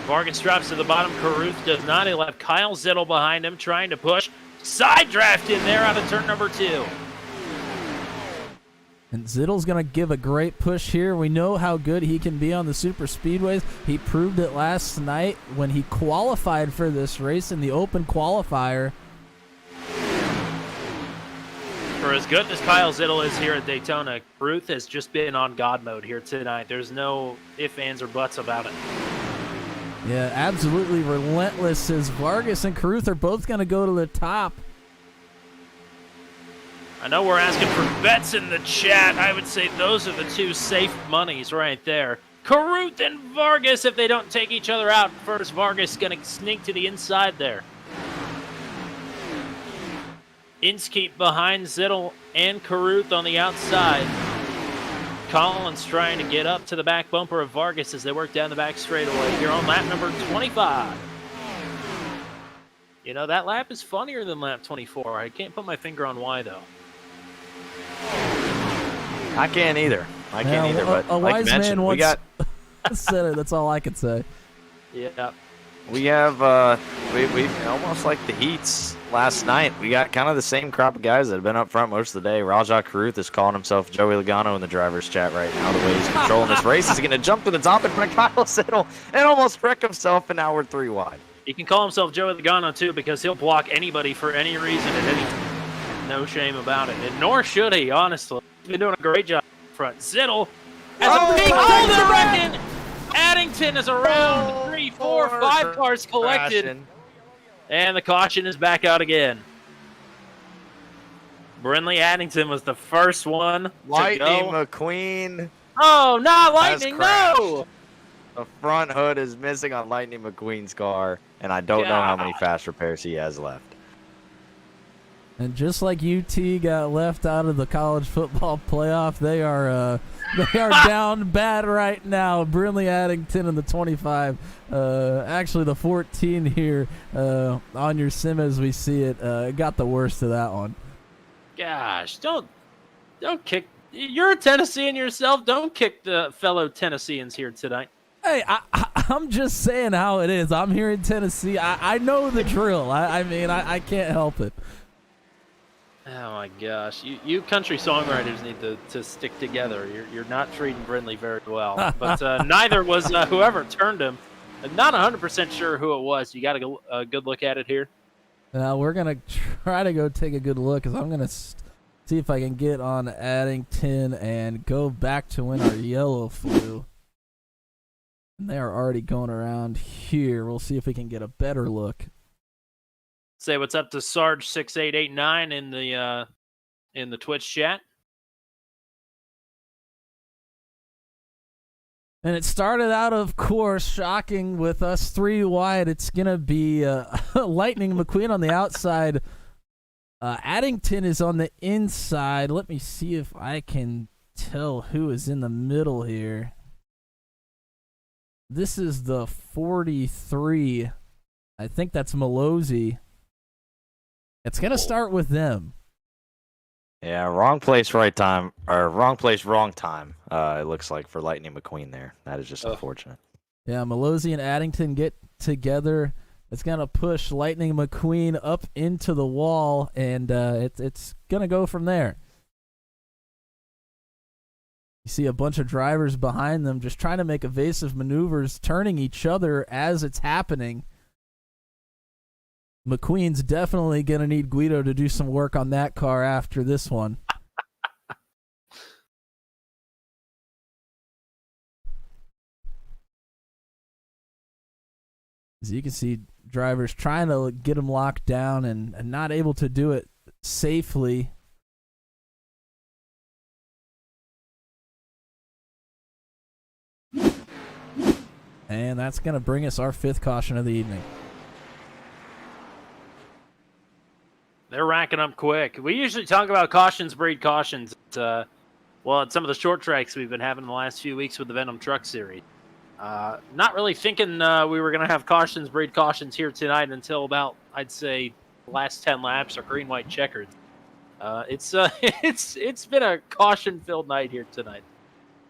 Vargas drops to the bottom. Caruth does not. He'll have Kyle Zittel behind him trying to push. Side draft in there out of turn number 2. And Zittel's going to give a great push here. We know how good he can be on the super speedways. He proved it last night when he qualified for this race in the open qualifier. For as good as Kyle Zittel is here at Daytona, Caruth has just been on God mode here tonight. There's no ifs, ands, or buts about it. Yeah, absolutely relentless as Vargas and Caruth are both going to go to the top. I know we're asking for bets in the chat. I would say those are the two safe monies right there. Caruth and Vargas, if they don't take each other out first, Vargas going to sneak to the inside there. Inskeep behind Zittel and Caruth on the outside. Collins trying to get up to the back bumper of Vargas as they work down the back straightaway here on lap number 25. You know, that lap is funnier than lap 24. I can't put my finger on why, though. I can't either. But a like wise mentioned, man once we got said it. That's all I can say. Yeah. we have we almost like the heats last night. We got kind of the same crop of guys that have been up front most of the day. Rajah Caruth is calling himself Joey Logano in the driver's chat right now. The way he's controlling this race, he's going to jump to the top and wreck Kyle Zittel and almost wreck himself, and now we're 3 wide. He can call himself Joey Logano, too, because he'll block anybody for any reason at any time. No shame about it. And nor should he, honestly. He's been doing a great job up front. Zittel has a big hold in reckon. Addington is around 3, 4, 5 cars collected. Crashing. And the caution is back out again. Brindley Addington was the first one to Lightning go. McQueen. Oh, not Lightning, no! The front hood is missing on Lightning McQueen's car, and I don't know how many fast repairs he has left. And just like UT got left out of the college football playoff, they are down bad right now. Brindley Addington in the 25, actually the 14 here on your sim as we see it, got the worst of that one. Gosh, don't kick. You're a Tennessean yourself. Don't kick the fellow Tennesseans here tonight. Hey, I'm just saying how it is. I'm here in Tennessee. I know the drill. I mean, I can't help it. Oh my gosh, you country songwriters need to stick together. You're not treating Brindley very well, but neither was whoever turned him. I'm not 100% sure who it was. You got a good look at it here. We're gonna try to go take a good look, because I'm gonna see if I can get on Addington and go back to when our yellow flew. And they are already going around here. We'll see if we can get a better look. Say what's up to Sarge6889 in the Twitch chat. And it started out, of course, shocking with us 3 wide. It's gonna be Lightning McQueen on the outside. Addington is on the inside. Let me see if I can tell who is in the middle here. This is the 43. I think that's Malozzi. It's going to start with them. Yeah, wrong place, right time, or wrong place, wrong time. It looks like for Lightning McQueen there. That is just unfortunate. Yeah, Malozzi and Addington get together. It's going to push Lightning McQueen up into the wall, and it's going to go from there. You see a bunch of drivers behind them just trying to make evasive maneuvers, turning each other as it's happening. McQueen's definitely going to need Guido to do some work on that car after this one. As you can see, drivers trying to get him locked down and not able to do it safely. And that's going to bring us our 5th caution of the evening. They're racking up quick. We usually talk about cautions breed cautions at some of the short tracks we've been having the last few weeks with the Venom Truck Series. Not really thinking we were going to have cautions breed cautions here tonight until about, I'd say, the last 10 laps or green, white, checkered. It's been a caution-filled night here tonight.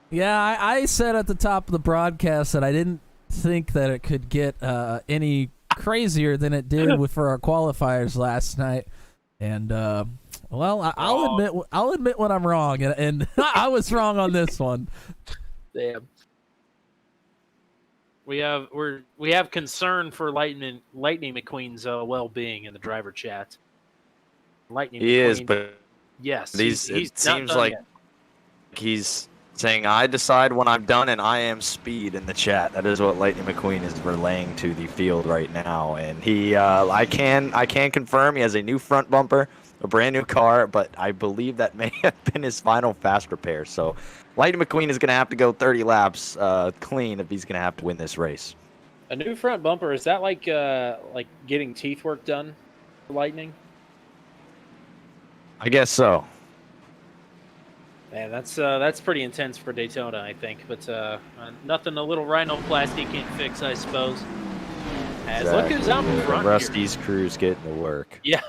Yeah, I said at the top of the broadcast that I didn't think that it could get any crazier than it did for our qualifiers last night. And I'll admit when I'm wrong, and I was wrong on this one. Damn. We have concern for Lightning McQueen's well-being in the driver chat. Lightning He McQueen, is, but yes, it he's seems like he's saying, "I decide when I'm done, and I am speed" in the chat. That is what Lightning McQueen is relaying to the field right now. And he, I can confirm he has a new front bumper, a brand new car, but I believe that may have been his final fast repair. So Lightning McQueen is going to have to go 30 laps clean if he's going to have to win this race. A new front bumper, is that like getting teeth work done for Lightning? I guess so. Man, that's pretty intense for Daytona, I think. But nothing a little rhinoplasty can't fix, I suppose. As look who's out in front Rusty's here. crew's getting to work. Yeah.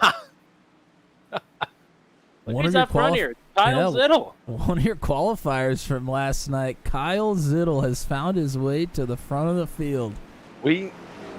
Look who's out front here. Kyle Zittel. One of your qualifiers from last night, Kyle Zittel, has found his way to the front of the field. We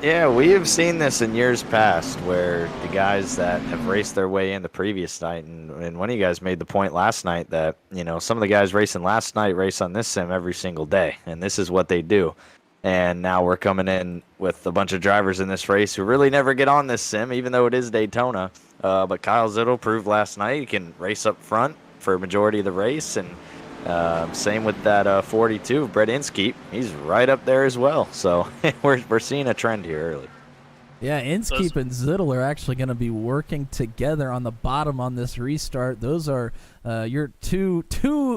have seen this in years past where the guys that have raced their way in the previous night, and one of you guys made the point last night that, some of the guys racing last night race on this sim every single day, and this is what they do. And now we're coming in with a bunch of drivers in this race who really never get on this sim, even though it is Daytona. But Kyle Zittel proved last night he can race up front for a majority of the race. And same with that 42, Brett Inskeep. He's right up there as well. So we're seeing a trend here early. Yeah, Inskeep and Zittel are actually going to be working together on the bottom on this restart. Those are your two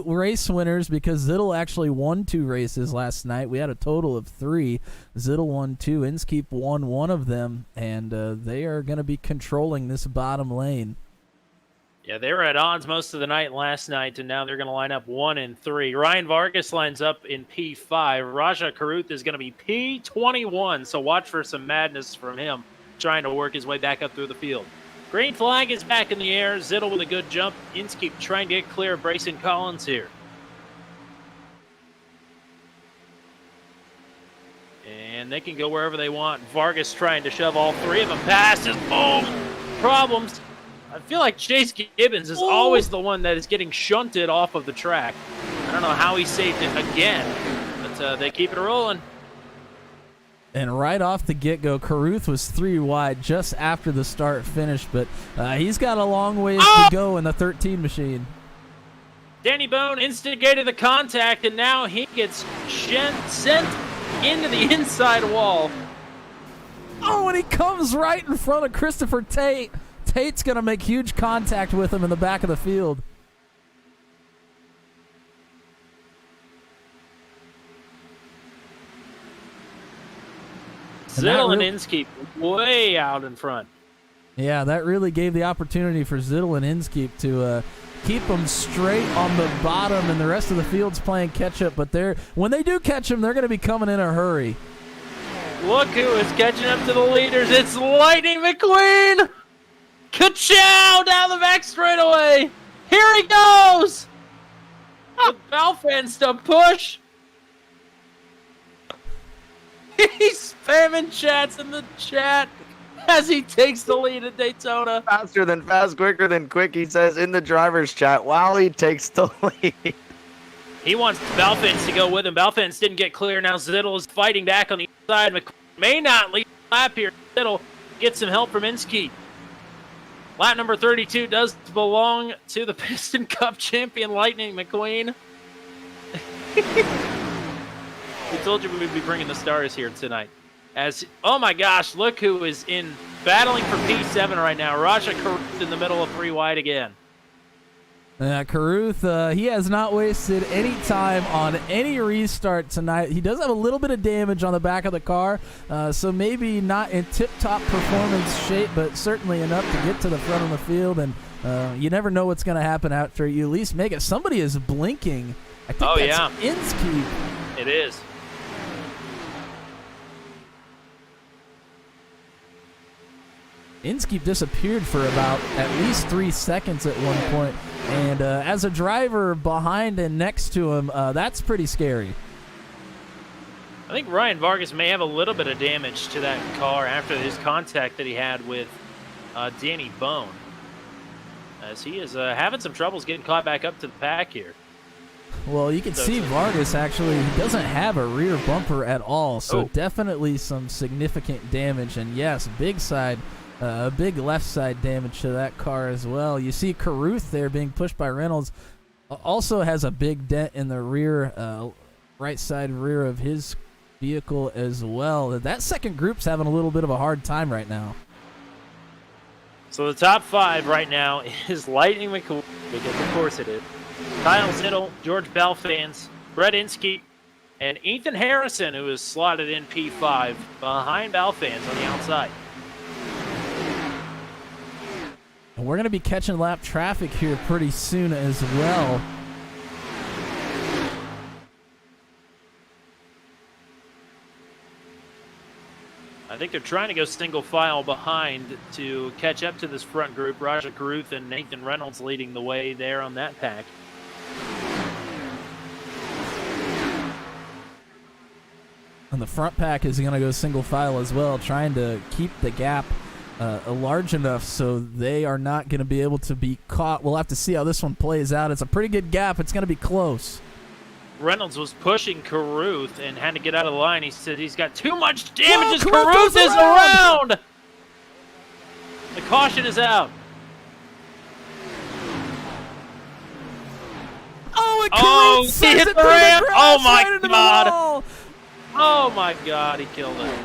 race winners, because Zittel actually won 2 races last night. We had a total of 3. Zittel won 2. Inskeep won 1 of them, and they are going to be controlling this bottom lane. Yeah, they were at odds most of the night last night, and now they're going to line up 1 and 3. Ryan Vargas lines up in P5. Raja Karuth is going to be P21, so watch for some madness from him, trying to work his way back up through the field. Green flag is back in the air. Zittel with a good jump. Inskeep trying to get clear of Brayson Collins here. And they can go wherever they want. Vargas trying to shove all 3 of them past his problems. I feel like Chase Gibbons is always the one that is getting shunted off of the track. I don't know how he saved it again, but they keep it rolling. And right off the get-go, Caruth was 3 wide just after the start finished, but he's got a long ways to go in the 13 machine. Danny Bone instigated the contact, and now he gets sent into the inside wall. Oh, and he comes right in front of Christopher Tate. Tate's going to make huge contact with him in the back of the field. Zittel and Inskeep way out in front. Yeah, that really gave the opportunity for Zittel and Inskeep to keep them straight on the bottom, and the rest of the field's playing catch-up. But when they do catch them, they're going to be coming in a hurry. Look who is catching up to the leaders. It's Lightning McQueen! Ka-chow down the back straightaway. Here he goes. With Balfans to push. He's spamming chats in the chat as he takes the lead at Daytona. Faster than fast, quicker than quick, he says in the driver's chat while he takes the lead. He wants Balfans to go with him. Balfans didn't get clear. Now Zittel is fighting back on the inside. McQueen may not lead the lap here. Zittel gets some help from Inskeep. Lap number 32 does belong to the Piston Cup champion, Lightning McQueen. We told you we would be bringing the stars here tonight. Oh my gosh, look who is battling for P7 right now. Raja Karuth in the middle of 3 wide again. Caruth, he has not wasted any time on any restart tonight. He does have a little bit of damage on the back of the car, so maybe not in tip-top performance shape, but certainly enough to get to the front of the field. And you never know what's going to happen after you at least make it. Somebody is blinking. I think that's Inskeep. It is. Inskeep disappeared for about at least 3 seconds at one point. And as a driver behind and next to him, that's pretty scary. I think Ryan Vargas may have a little bit of damage to that car after his contact that he had with Danny Bone, as he is having some troubles getting caught back up to the pack here. Well, you can see Vargas actually doesn't have a rear bumper at all, so definitely some significant damage. And yes, big left side damage to that car as well. You see Caruth there being pushed by Reynolds. Also has a big dent in the rear, right side rear of his vehicle as well. That second group's having a little bit of a hard time right now. So the top 5 right now is Lightning McQueen, because of course it is. Kyle Zittel, George Balfans, Brett Inskeep, and Ethan Harrison, who is slotted in P5 behind Balfans on the outside. And we're going to be catching lap traffic here pretty soon as well. I think they're trying to go single file behind to catch up to this front group. Raja Karuth and Nathan Reynolds leading the way there on that pack. And the front pack is going to go single file as well, trying to keep the gap large enough so they are not going to be able to be caught. We'll have to see how this one plays out. It's a pretty good gap. It's going to be close. Reynolds was pushing Carruth and had to get out of the line. He said he's got too much damage as Carruth Carruth goes is around. The caution is out. Oh, and Oh, Carruth he sends hit it the through ramp. grass Oh, my right into the God. wall. Oh my God, he killed it.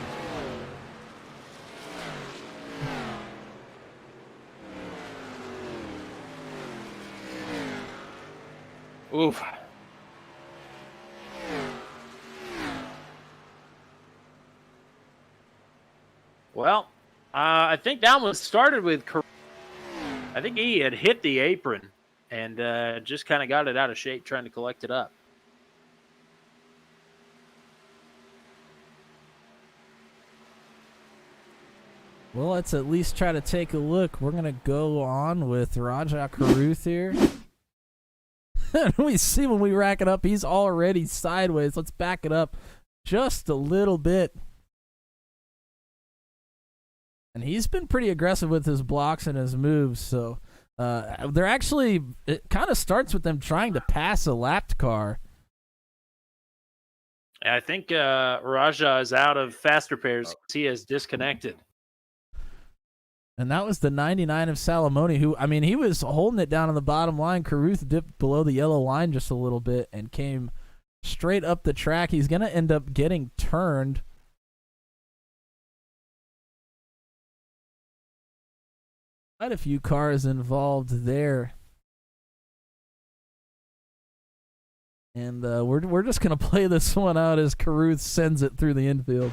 Oof. Well, I think that one started with I think he had hit the apron and just kind of got it out of shape trying to collect it up. Well, let's at least try to take a look. We're going to go on with Raja Carruth here. We see when we rack it up, he's already sideways. Let's back it up just a little bit. And he's been pretty aggressive with his blocks and his moves, so they're actually, it kind of starts with them trying to pass a lapped car. I think Raja is out of fast repairs. He has disconnected. And that was the 99 of Salamone, who, I mean, he was holding it down on the bottom line. Carruth dipped below the yellow line just a little bit and came straight up the track. He's going to end up getting turned. Quite a few cars involved there. And we're just going to play this one out as Carruth sends it through the infield.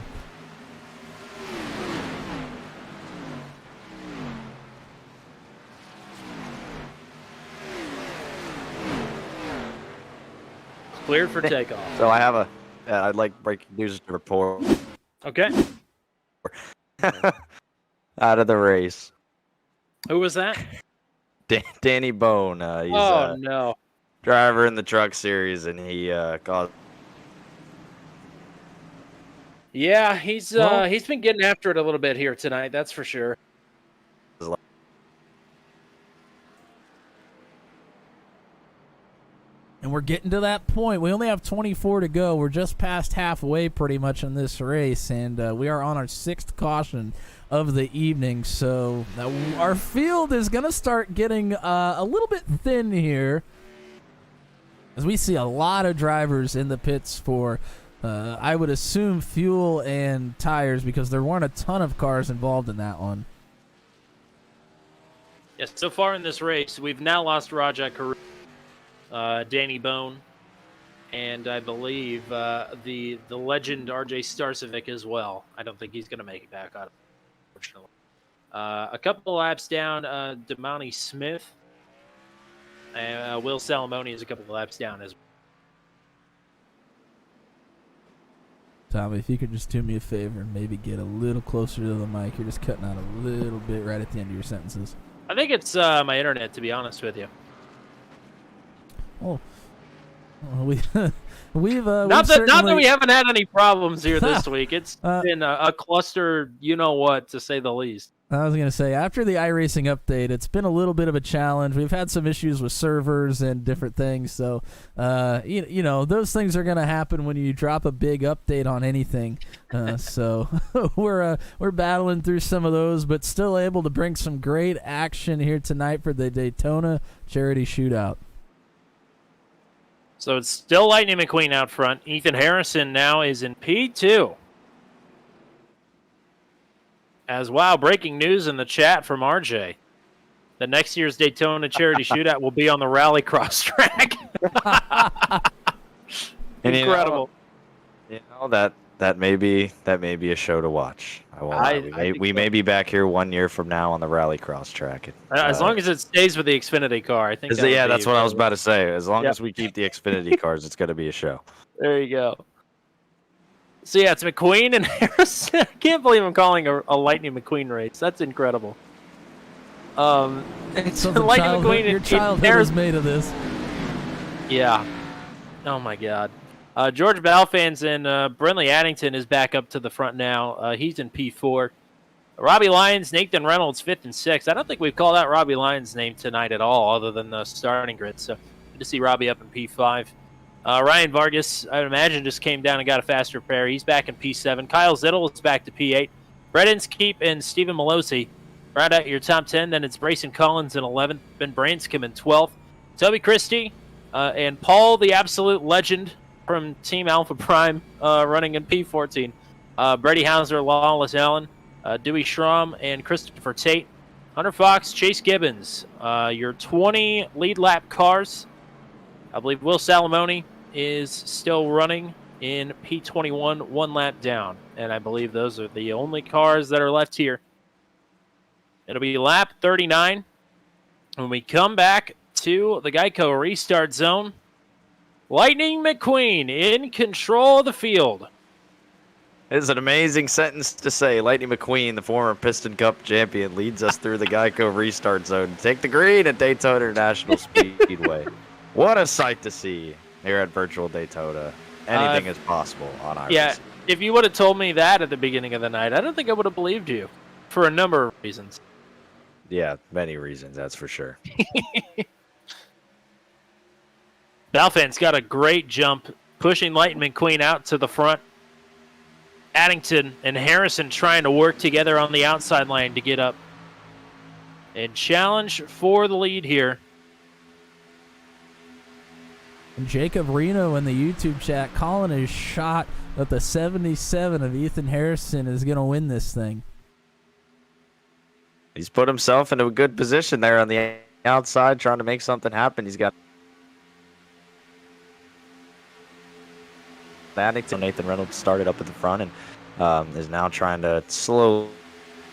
Cleared for takeoff. So I have I'd like breaking news to report. Okay. Out of the race. Who was that? Danny Bone. He's No. driver in the truck series, and he caused. Yeah, he's been getting after it a little bit here tonight. That's for sure. And we're getting to that point. We only have 24 to go. We're just past halfway pretty much in this race, and we are on our 6th caution of the evening. So our field is going to start getting a little bit thin here, as we see a lot of drivers in the pits for, I would assume, fuel and tires, because there weren't a ton of cars involved in that one. Yes, so far in this race, we've now lost Raja Carruth, Danny Bone, and I believe the legend RJ Starcevic as well. I don't think he's going to make it back out, unfortunately. A couple of laps down, Damani Smith, and Will Salamone is a couple of laps down as well. Tommy, if you could just do me a favor and maybe get a little closer to the mic. You're just cutting out a little bit right at the end of your sentences. I think it's my internet, to be honest with you. Oh, we've not that we haven't had any problems here this week. It's been a cluster, you know what, to say the least. I was going to say, after the iRacing update, it's been a little bit of a challenge. We've had some issues with servers and different things. So, you know, those things are going to happen when you drop a big update on anything. So we're battling through some of those, but still able to bring some great action here tonight for the Daytona Charity Shootout. So it's still Lightning McQueen out front. Ethan Harrison now is in P2. As wow, breaking news in the chat from RJ. The next year's Daytona Charity Shootout will be on the Rallycross track. Incredible. You know that may be a show to watch. We may be back here 1 year from now on the Rallycross track. As long as it stays with the Xfinity car, I think. That's what I was about to say. As long as we keep the Xfinity cars, it's going to be a show. There you go. So yeah, it's McQueen and Harrison. I can't believe I'm calling a Lightning McQueen race. That's incredible. It's So Lightning McQueen your and childhood was made of this. Yeah. Oh my God. George Balfans and Brinley Addington is back up to the front now. He's in P4. Robbie Lyons, Nathan Reynolds, 5th and 6th. I don't think we've called out Robbie Lyons' name tonight at all, other than the starting grid. So good to see Robbie up in P5. Ryan Vargas, I would imagine, just came down and got a fast repair. He's back in P7. Kyle Zittel is back to P8. Brett Inskeep and Steven Malosi round out your top 10. Then it's Brayson Collins in 11th. Ben Branscombe in 12th. Toby Christie and Paul, the absolute legend from Team Alpha Prime, running in P14. Brady Hauser, Lawless Allen, Dewey Schramm, and Christopher Tate. Hunter Fox, Chase Gibbons, your 20 lead lap cars. I believe Will Salamone is still running in P21, 1 lap down. And I believe those are the only cars that are left here. It'll be lap 39. When we come back to the Geico restart zone, Lightning McQueen in control of the field. It's an amazing sentence to say. Lightning McQueen, the former Piston Cup champion, leads us through the Geico restart zone. Take the green at Daytona International Speedway. What a sight to see here at Virtual Daytona. Anything is possible on our Yeah, race. if you would have told me that at the beginning of the night, I don't think I would have believed you for a number of reasons. Yeah, many reasons, that's for sure. Balfan's got a great jump, pushing Lightning McQueen out to the front. Addington and Harrison trying to work together on the outside lane to get up and challenge for the lead here. And Jacob Reno in the YouTube chat calling his shot that the 77 of Ethan Harrison is going to win this thing. He's put himself into a good position there on the outside, trying to make something happen. He's got Addington. Nathan Reynolds started up at the front and is now trying to slowly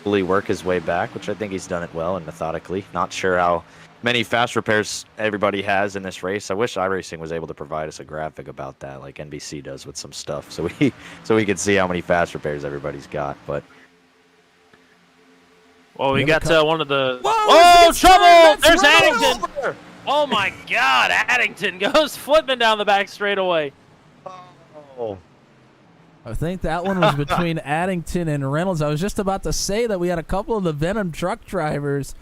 work his way back, which I think he's done it well and methodically. Not sure how many fast repairs everybody has in this race. I wish iRacing was able to provide us a graphic about that, like NBC does with some stuff, so we could see how many fast repairs everybody's got. But well, we got one of the. Whoa, trouble! There's Addington. Oh my God! Addington goes flipping down the back straightaway. oh, I think that one was between Addington and Reynolds. I was just about to say that we had a couple of the Venom truck drivers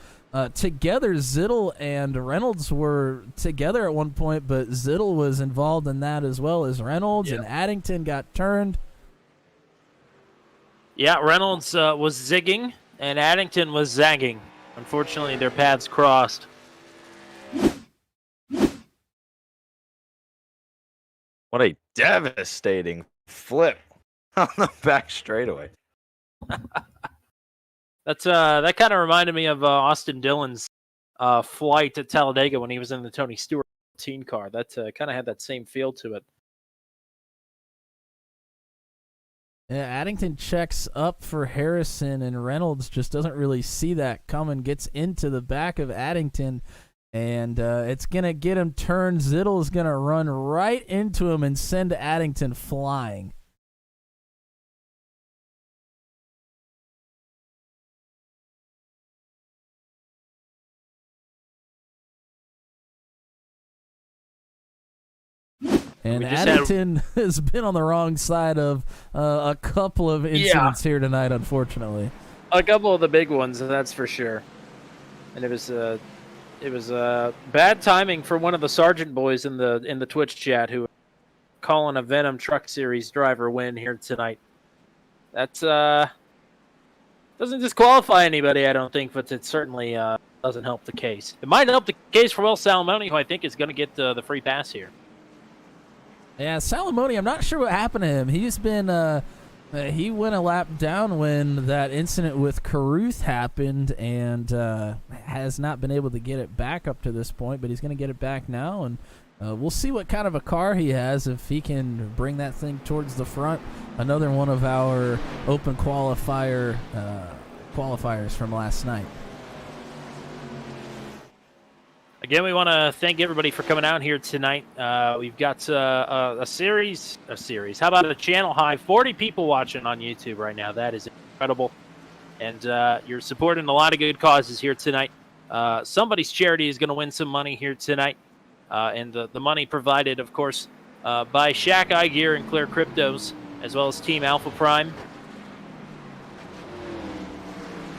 together. Zittel and Reynolds were together at one point, but Zittel was involved in that as well as Reynolds, and Addington got turned. Yeah, Reynolds was zigging, and Addington was zagging. Unfortunately, their paths crossed. what a devastating flip on the back straightaway. That's that kind of reminded me of Austin Dillon's flight to Talladega when he was in the Tony Stewart teen car. That kind of had that same feel to it. Yeah, Addington checks up for Harrison, and Reynolds just doesn't really see that coming, gets into the back of Addington, and it's going to get him turned. Zittel's going to run right into him and send Addington flying. And Addington has been on the wrong side of a couple of incidents here tonight, unfortunately. A couple of the big ones, that's for sure. And it was bad timing for one of the Sargent boys in the Twitch chat who calling a Venom Truck Series driver win here tonight. That's doesn't disqualify anybody, I don't think, but it certainly doesn't help the case. It might help the case for Will Salamone, who I think is going to get the free pass here. Yeah, Salamone, I'm not sure what happened to him. He's been he went a lap down when that incident with Caruth happened, and has not been able to get it back up to this point, but he's going to get it back now, and we'll see what kind of a car he has, if he can bring that thing towards the front. Another one of our open qualifiers from last night. Again, we want to thank everybody for coming out here tonight. We've got a series. How about a channel high? 40 people watching on YouTube right now. That is incredible. And you're supporting a lot of good causes here tonight. Somebody's charity is going to win some money here tonight. And the money provided, of course, by Shaq iGear and ClearCryptos, as well as Team Alpha Prime.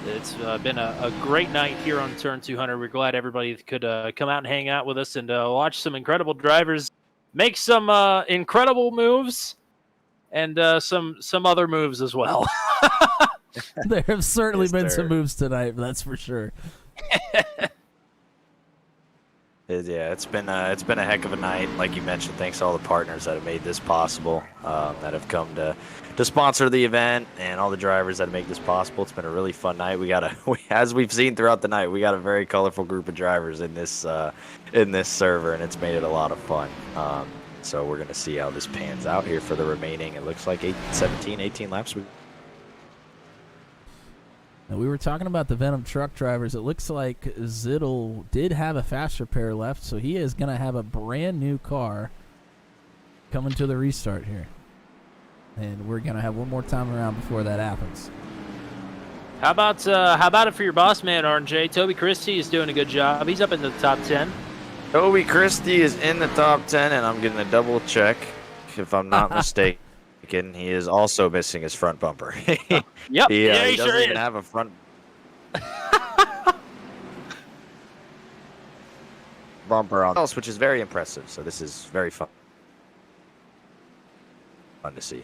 It's been a great night here on Turn 200. We're glad everybody could come out and hang out with us and watch some incredible drivers make some incredible moves and some other moves as well. There have certainly Yes, been sir. some moves tonight, that's for sure. Yeah, it's been a heck of a night. Like you mentioned, thanks to all the partners that have made this possible, that have come to sponsor the event, and all the drivers that make this possible. It's been a really fun night. As we've seen throughout the night, we got a very colorful group of drivers in this server, and it's made it a lot of fun. So we're gonna see how this pans out here for the remaining. It looks like 18 laps. Now, we were talking about the Venom truck drivers. It looks like Zittel did have a fast repair left, so he is going to have a brand new car coming to the restart here. And we're going to have one more time around before that happens. How about it for your boss man, RJ? Toby Christie is doing a good job. He's up in the top 10. Toby Christie is in the top 10, and I'm getting a double check if I'm not mistaken. He is also missing his front bumper. Yep. he he doesn't sure even is. have a front bumper on else, which is very impressive. So this is very fun to see.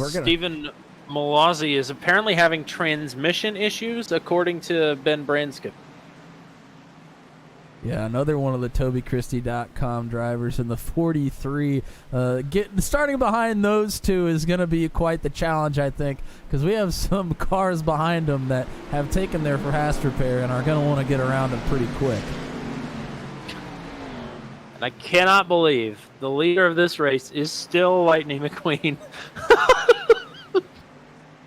Stephen Malazzi is apparently having transmission issues, according to Ben Branscombe. Yeah, another one of the TobyChristie.com drivers in the 43. Starting behind those two is going to be quite the challenge, I think, because we have some cars behind them that have taken their fast repair and are going to want to get around them pretty quick. And I cannot believe the leader of this race is still Lightning McQueen.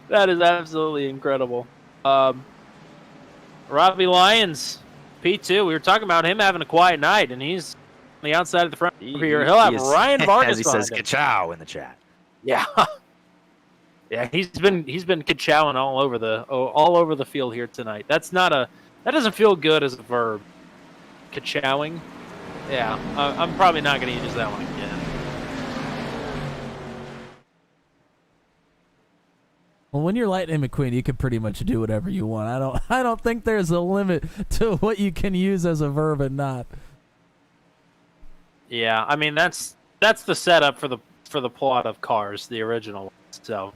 That is absolutely incredible. Robbie Lyons, P2. We were talking about him having a quiet night, and he's on the outside of the front here. He'll have Ryan Vargas as he says, behind him. "Ka-chow" in the chat. Yeah, yeah. He's been ka-chowing all over the field here tonight. That doesn't feel good as a verb. Ka-chowing. Yeah, I'm probably not going to use that one again. Well, when you're Lightning McQueen, you can pretty much do whatever you want. I don't think there's a limit to what you can use as a verb and not. Yeah, I mean that's the setup for the plot of Cars, the original one. So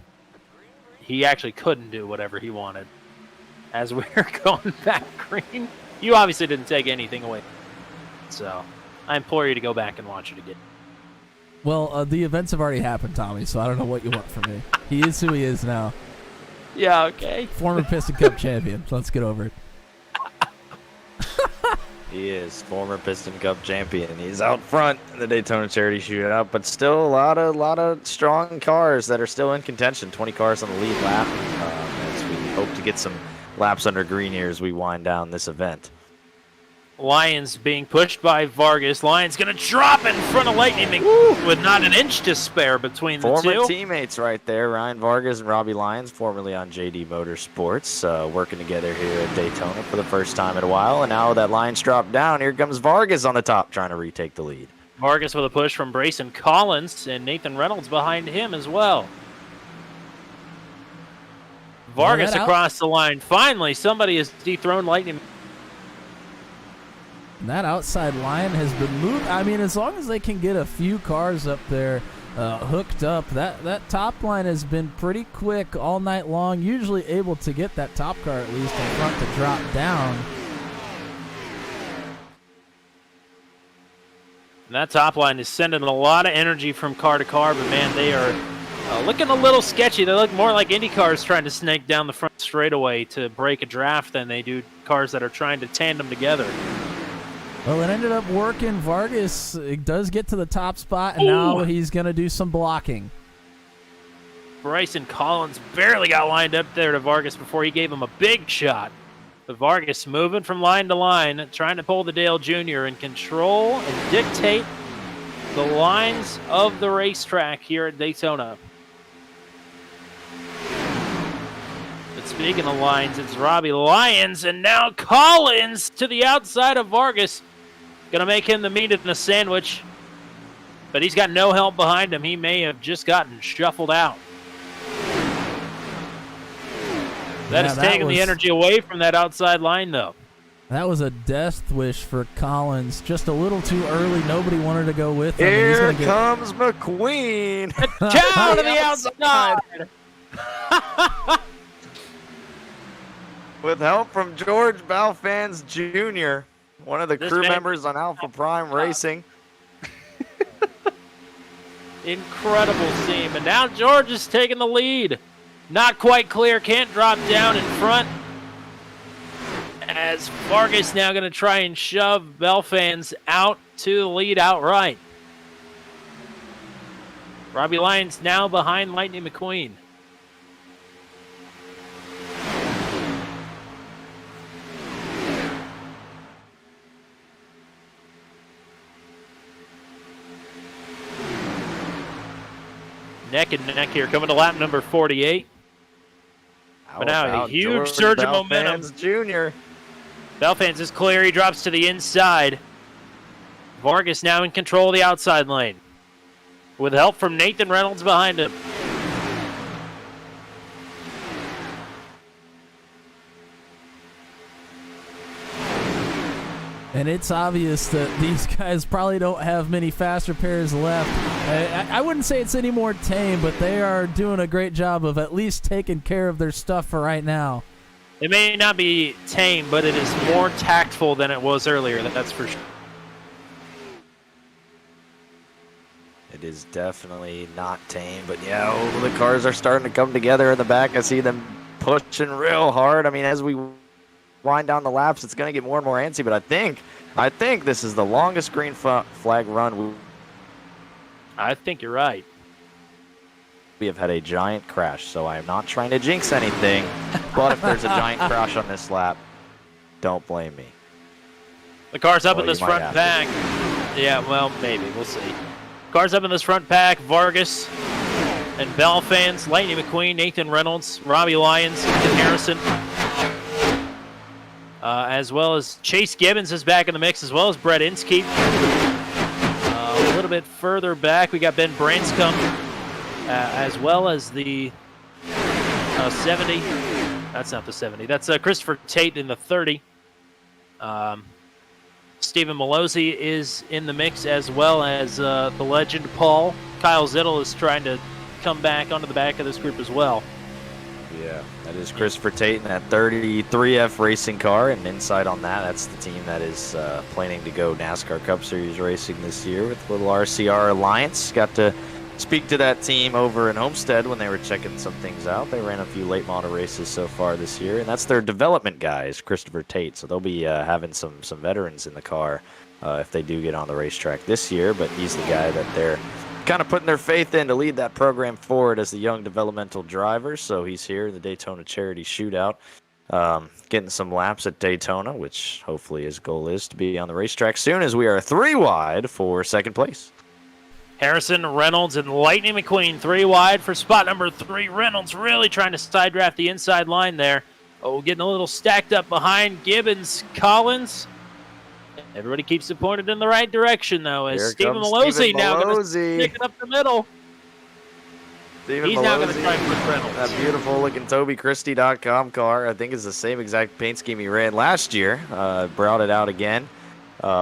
he actually couldn't do whatever he wanted. As we're going back green, you obviously didn't take anything away. So I implore you to go back and watch it again. Well, the events have already happened, Tommy, so I don't know what you want from me. He is who he is now. Yeah, okay. Former Piston Cup champion. Let's get over it. He is former Piston Cup champion. He's out front in the Daytona Charity Shootout, but still a lot of strong cars that are still in contention. 20 cars on the lead lap, as we hope to get some laps under green here as we wind down this event. Lions being pushed by Vargas. Lions going to drop in front of Lightning McQueen with not an inch to spare between the Former two. teammates right there, Ryan Vargas and Robbie Lyons, formerly on JD Motorsports, working together here at Daytona for the first time in a while. And now that Lyons dropped down, here comes Vargas on the top trying to retake the lead. Vargas with a push from Brayson Collins and Nathan Reynolds behind him as well. Vargas across the line. Finally, somebody has dethroned Lightning. And that outside line has been moved. I mean, as long as they can get a few cars up there hooked up, that top line has been pretty quick all night long, usually able to get that top car at least in front to drop down. And that top line is sending a lot of energy from car to car, but man, they are looking a little sketchy. They look more like Indy cars trying to snake down the front straightaway to break a draft than they do cars that are trying to tandem together. Well, it ended up working. Vargas does get to the top spot, and now he's going to do some blocking. Bryson Collins barely got lined up there to Vargas before he gave him a big shot. But Vargas moving from line to line, trying to pull the Dale Jr. and control and dictate the lines of the racetrack here at Daytona. But speaking of lines, it's Robbie Lyons, and now Collins to the outside of Vargas. Gonna make him the meat in the sandwich, but he's got no help behind him. He may have just gotten shuffled out. That is taking the energy away from that outside line, though. That was a death wish for Collins. Just a little too early. Nobody wanted to go with him. Here comes McQueen. Down to the outside. With help from George Balfans Jr., one of the crew members on Alpha Prime Racing. Incredible scene. And now George is taking the lead. Not quite clear. Can't drop down in front. As Vargas now going to try and shove Belfans out to the lead outright. Robbie Lyons now behind Lightning McQueen. Neck and neck here, coming to lap number 48. But now a huge surge of momentum. Jr. Belfans is clear. He drops to the inside. Vargas now in control of the outside lane. With help from Nathan Reynolds behind him. And it's obvious that these guys probably don't have many faster pairs left. I wouldn't say it's any more tame, but they are doing a great job of at least taking care of their stuff for right now. It may not be tame, but it is more tactful than it was earlier, that's for sure. It is definitely not tame, but yeah, the cars are starting to come together in the back. I see them pushing real hard. I mean, as we wind down the laps, it's going to get more and more antsy, but I think this is the longest green flag run. I think you're right. We have had a giant crash, so I am not trying to jinx anything, but if there's a giant crash on this lap, don't blame me. The car's up in this front pack. Yeah, well, maybe. We'll see. Cars up in this front pack. Vargas and Belfans, Lightning McQueen, Nathan Reynolds, Robbie Lyons, and Harrison. As well as Chase Gibbons is back in the mix, as well as Brett Inskeep. A little bit further back, we got Ben Branscombe, as well as the 70. That's not the 70. That's Christopher Tate in the 30. Stephen Malozzi is in the mix, as well as the legend Paul. Kyle Zittel is trying to come back onto the back of this group as well. Yeah, that is Christopher Tate in that 33F racing car, and inside on that, that's the team that is planning to go NASCAR Cup Series racing this year with little RCR Alliance. Got to speak to that team over in Homestead when they were checking some things out. They ran a few late model races so far this year, and that's their development guys, Christopher Tate. So they'll be having some veterans in the car if they do get on the racetrack this year, but he's the guy that they're kind of putting their faith in to lead that program forward as the young developmental driver. So he's here in the Daytona Charity Shootout, getting some laps at Daytona, which hopefully his goal is to be on the racetrack soon, as we are 3 wide for second place. Harrison, Reynolds, and Lightning McQueen 3 wide for spot number 3. Reynolds really trying to side draft the inside line there. Oh, getting a little stacked up behind Gibbons, Collins. Everybody keeps it pointed in the right direction, though, as Stephen Malozzi now going to stick it up the middle. He's now going to try and push Reynolds. That beautiful-looking TobyChristie.com car, I think is the same exact paint scheme he ran last year. Brought it out again,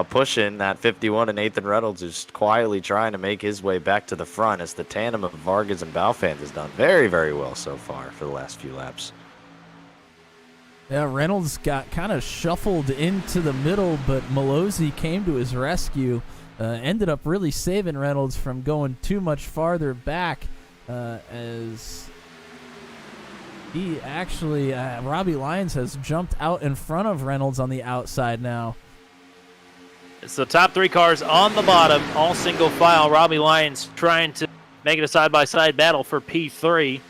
pushing that 51, and Nathan Reynolds is quietly trying to make his way back to the front, as the tandem of Vargas and Balfans has done very, very well so far for the last few laps. Yeah, Reynolds got kind of shuffled into the middle, but Malozzi came to his rescue. Ended up really saving Reynolds from going too much farther back, as he actually, Robbie Lyons has jumped out in front of Reynolds on the outside now. It's the top 3 cars on the bottom, all single file. Robbie Lyons trying to make it a side-by-side battle for P3.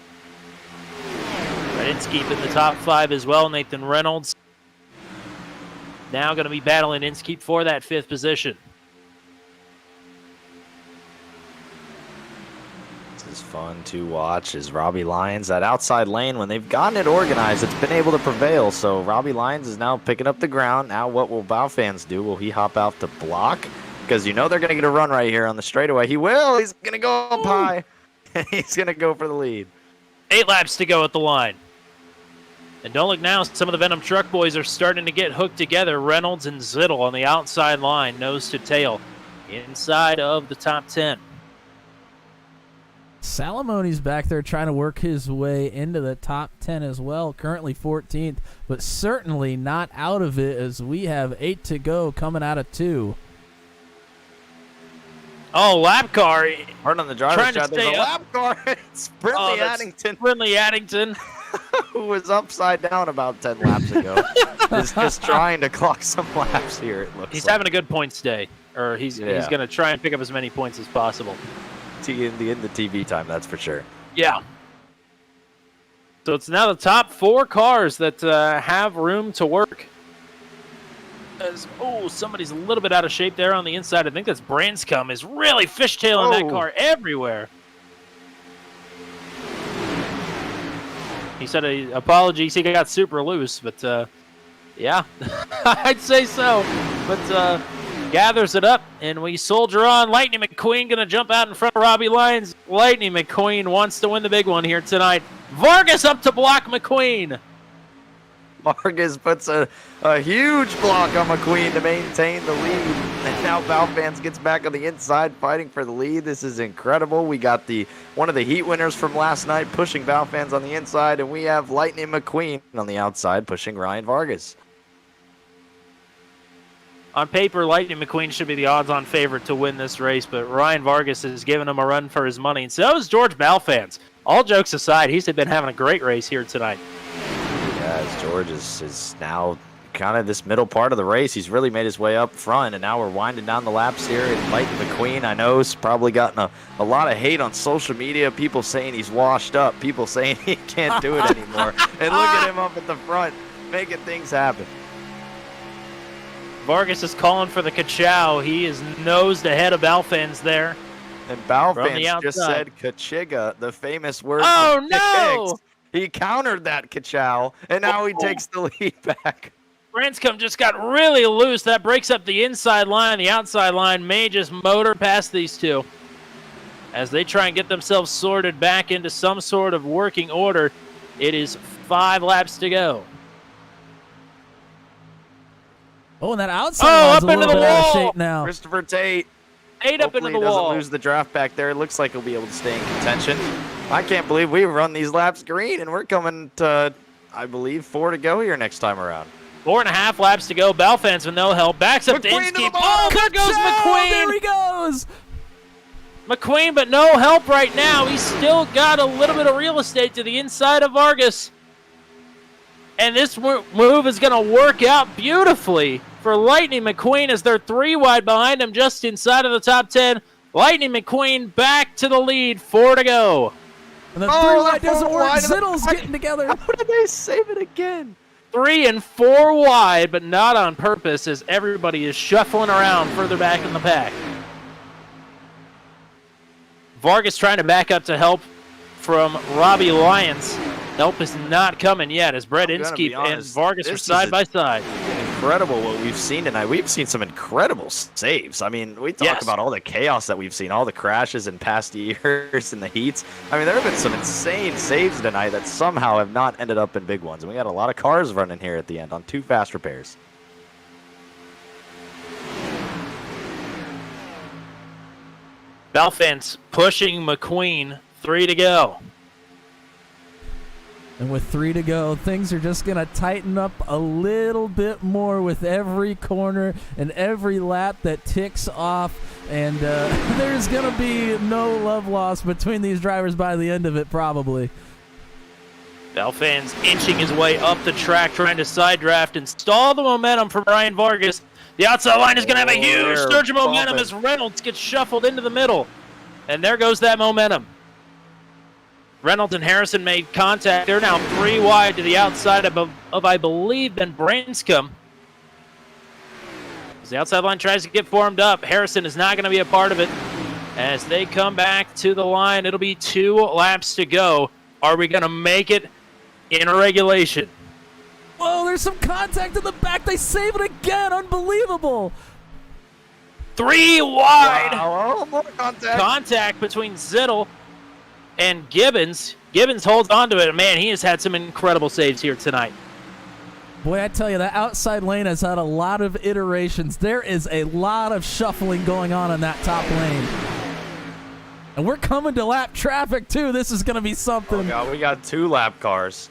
Inskeep in the top 5 as well. Nathan Reynolds now going to be battling Inskeep for that 5th position. This is fun to watch as Robbie Lyons, that outside lane, when they've gotten it organized, it's been able to prevail. So Robbie Lyons is now picking up the ground. Now what will Balfans do? Will he hop out to block? Because you know they're going to get a run right here on the straightaway. He will. He's going to go up high. He's going to go for the lead. 8 laps to go at the line. And don't look now, some of the Venom Truck boys are starting to get hooked together. Reynolds and Zittel on the outside line, nose to tail, inside of the top 10. Salamoni's back there trying to work his way into the top 10 as well, currently 14th, but certainly not out of it as we have 8 to go coming out of 2. Oh, lap car. Hard on the driver's side. There's a lap car. It's Brindley Addington. Brindley Addington. Who was upside down about 10 laps ago. Is just trying to clock some laps here, it looks He's like. having a good points day, or he's going to try and pick up as many points as possible. In the TV time, that's for sure. Yeah. So it's now the top 4 cars that have room to work. Somebody's a little bit out of shape there on the inside. I think that's Branscombe is really fishtailing that car everywhere. He said apologies. He got super loose, but yeah, I'd say so. But gathers it up, and we soldier on. Lightning McQueen going to jump out in front of Robbie Lyons. Lightning McQueen wants to win the big one here tonight. Vargas up to block McQueen. Vargas puts a huge block on McQueen to maintain the lead. And now Valfans gets back on the inside fighting for the lead. This is incredible. We got one of the heat winners from last night pushing Valfans on the inside, and we have Lightning McQueen on the outside pushing Ryan Vargas. On paper, Lightning McQueen should be the odds-on favorite to win this race, but Ryan Vargas has given him a run for his money, and so is George Valfans. All jokes aside, he's been having a great race here tonight. Yeah, George is now kind of this middle part of the race. He's really made his way up front, and now we're winding down the laps here. And Lightning McQueen, I know, has probably gotten a lot of hate on social media. People saying he's washed up. People saying he can't do it anymore. And look at him up at the front, making things happen. Vargas is calling for the Ka-chow. He is nosed ahead of Balfans there. And Balfans just said Kachiga, the famous word. Oh, no! He countered that Ka-chow, and now he takes the lead back. Branscombe just got really loose. That breaks up the inside line. The outside line may just motor past these two as they try and get themselves sorted back into some sort of working order. It is 5 laps to go. Oh, and that outside line's up a into little the bit out of wall. shape now. Christopher Tate. Up into the wall. Doesn't lose the draft back there. It looks like he'll be able to stay in contention. I can't believe we run these laps green, and we're coming to, I believe, 4 to go here next time around. 4.5 laps to go. Balfans with no help. Backs up McQueen to Inskeep. Oh, there goes McQueen. There he goes. McQueen, but no help right now. He's still got a little bit of real estate to the inside of Vargas. And this move is going to work out beautifully for Lightning McQueen as they're 3 wide behind him just inside of the top 10. Lightning McQueen back to the lead. 4 to go. And the 3 wide doesn't work. Zittle's getting together. How did they save it again? 3 and 4 wide, but not on purpose as everybody is shuffling around further back in the pack. Vargas trying to back up to help from Robbie Lyons. Help is not coming yet as Brett Inskeep and Vargas are side by side. Incredible what we've seen tonight. We've seen some incredible saves. I mean, we talk about all the chaos that we've seen, all the crashes in past years and the heats. I mean, there have been some insane saves tonight that somehow have not ended up in big ones. And we got a lot of cars running here at the end on 2 fast repairs. Balfans pushing McQueen. 3 to go. And with 3 to go, things are just going to tighten up a little bit more with every corner and every lap that ticks off. And there's going to be no love lost between these drivers by the end of it, probably. Balfans inching his way up the track, trying to side draft and stall the momentum from Ryan Vargas. The outside line is going to have a huge surge of momentum as Reynolds gets shuffled into the middle. And there goes that momentum. Reynolds and Harrison made contact. They're now 3 wide to the outside of I believe, Ben Branscombe. As the outside line tries to get formed up, Harrison is not going to be a part of it. As they come back to the line, it'll be 2 laps to go. Are we going to make it in regulation? Whoa, there's some contact in the back. They save it again. Unbelievable. 3 wide. Wow, more contact. Contact between Zittel And Gibbons holds on to it. Man, he has had some incredible saves here tonight. Boy, I tell you, that outside lane has had a lot of iterations. There is a lot of shuffling going on in that top lane. And we're coming to lap traffic, too. This is going to be something. Oh, God, we got 2 lap cars.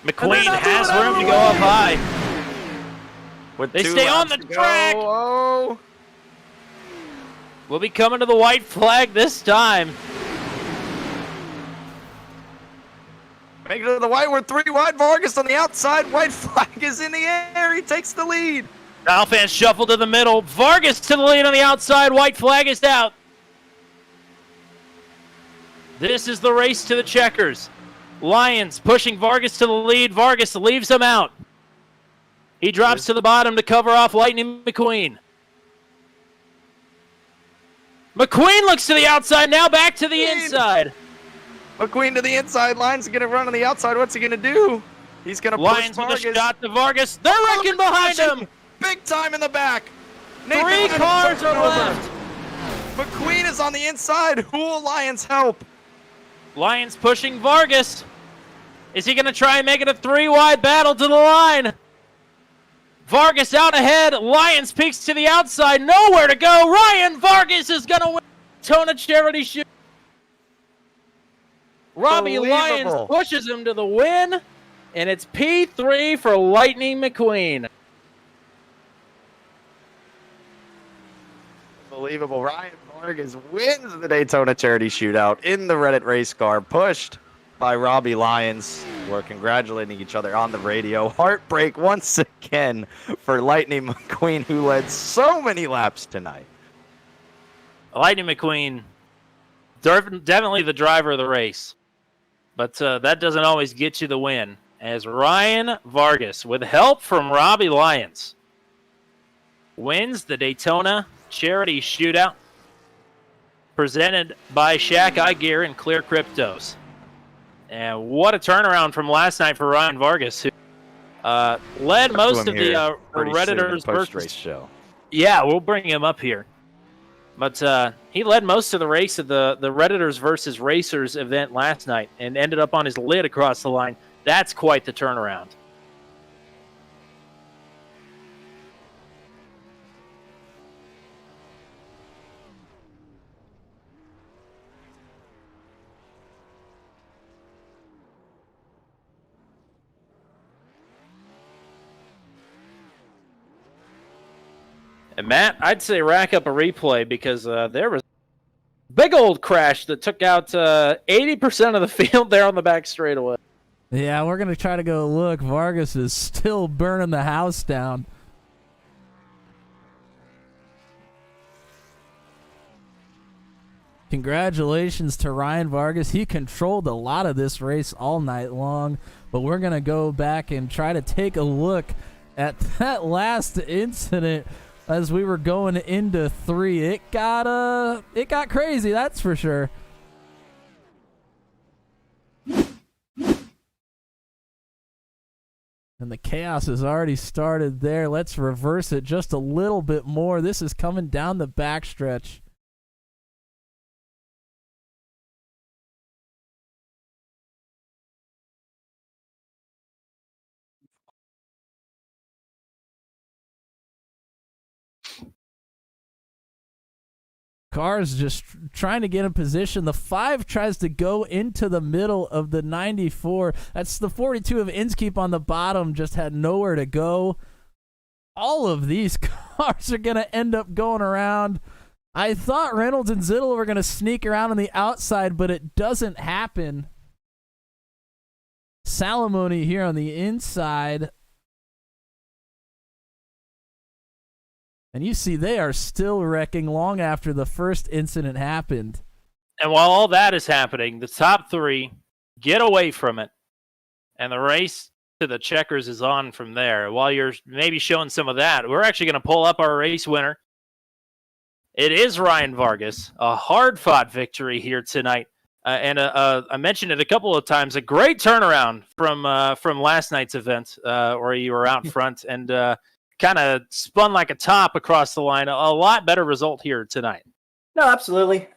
McQueen has room to go up high. They stay on the track. Oh. We'll be coming to the white flag this time. Make it to the white. We're 3 wide. Vargas on the outside. White flag is in the air. He takes the lead. Alfan shuffle to the middle. Vargas to the lead on the outside. White flag is out. This is the race to the checkers. Lions pushing Vargas to the lead. Vargas leaves him out. He drops to the bottom to cover off Lightning McQueen. McQueen looks to the outside. Now back to the inside. McQueen to the inside. Lions going to run on the outside. What's he going to do? He's going to push Lions Vargas. with a shot to Vargas. They're wrecking behind him. Big time in the back. 3 cars are left. McQueen is on the inside. Who will Lions help? Lions pushing Vargas. Is he going to try and make it a 3-wide battle to the line? Vargas out ahead. Lions peeks to the outside. Nowhere to go. Ryan Vargas is going to win Daytona Charity Shoot. Robbie Lyons pushes him to the win, and it's P3 for Lightning McQueen. Unbelievable. Ryan Vargas wins the Daytona Charity Shootout in the Reddit race car, pushed by Robbie Lyons. We're congratulating each other on the radio. Heartbreak once again for Lightning McQueen, who led so many laps tonight. Lightning McQueen, definitely the driver of the race. But that doesn't always get you the win, as Ryan Vargas, with help from Robbie Lyons, wins the Daytona Charity Shootout, presented by Shaq Gear and ClearCryptos. And what a turnaround from last night for Ryan Vargas, who led most of the Redditors post-race show. Yeah, we'll bring him up here. But he led most of the race of the Redditors versus Racers event last night and ended up on his lid across the line. That's quite the turnaround. And Matt, I'd say rack up a replay because there was a big old crash that took out 80% of the field there on the back straightaway. Yeah, we're going to try to go look. Vargas is still burning the house down. Congratulations to Ryan Vargas. He controlled a lot of this race all night long, but we're going to go back and try to take a look at that last incident. As we were going into 3, it got crazy, that's for sure. And the chaos has already started there. Let's reverse it just a little bit more. This is coming down the backstretch. Cars just trying to get in position. The 5 tries to go into the middle of the 94. That's the 42 of Inskeep on the bottom, just had nowhere to go. All of these cars are going to end up going around. I thought Reynolds and Zittel were going to sneak around on the outside, but it doesn't happen. Salamone here on the inside. And you see they are still wrecking long after the first incident happened. And while all that is happening, the top 3 get away from it. And the race to the checkers is on from there. While you're maybe showing some of that, we're actually going to pull up our race winner. It is Ryan Vargas. A hard-fought victory here tonight. I mentioned it a couple of times. A great turnaround from last night's event where you were out front and kind of spun like a top across the line. A lot better result here tonight. No, absolutely.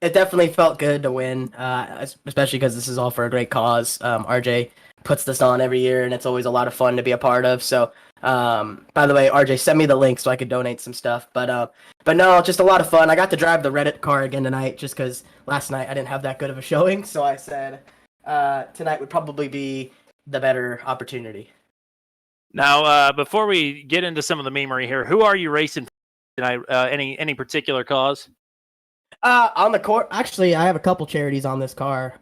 it definitely felt good to win, especially because this is all for a great cause. RJ puts this on every year, and it's always a lot of fun to be a part of. So, by the way, RJ, send me the link so I could donate some stuff. But no, just a lot of fun. I got to drive the Reddit car again tonight, just because last night I didn't have that good of a showing. So I said tonight would probably be the better opportunity. Now, before we get into some of the memery here, who are you racing tonight? Any particular cause? On the court, actually, I have a couple charities on this car.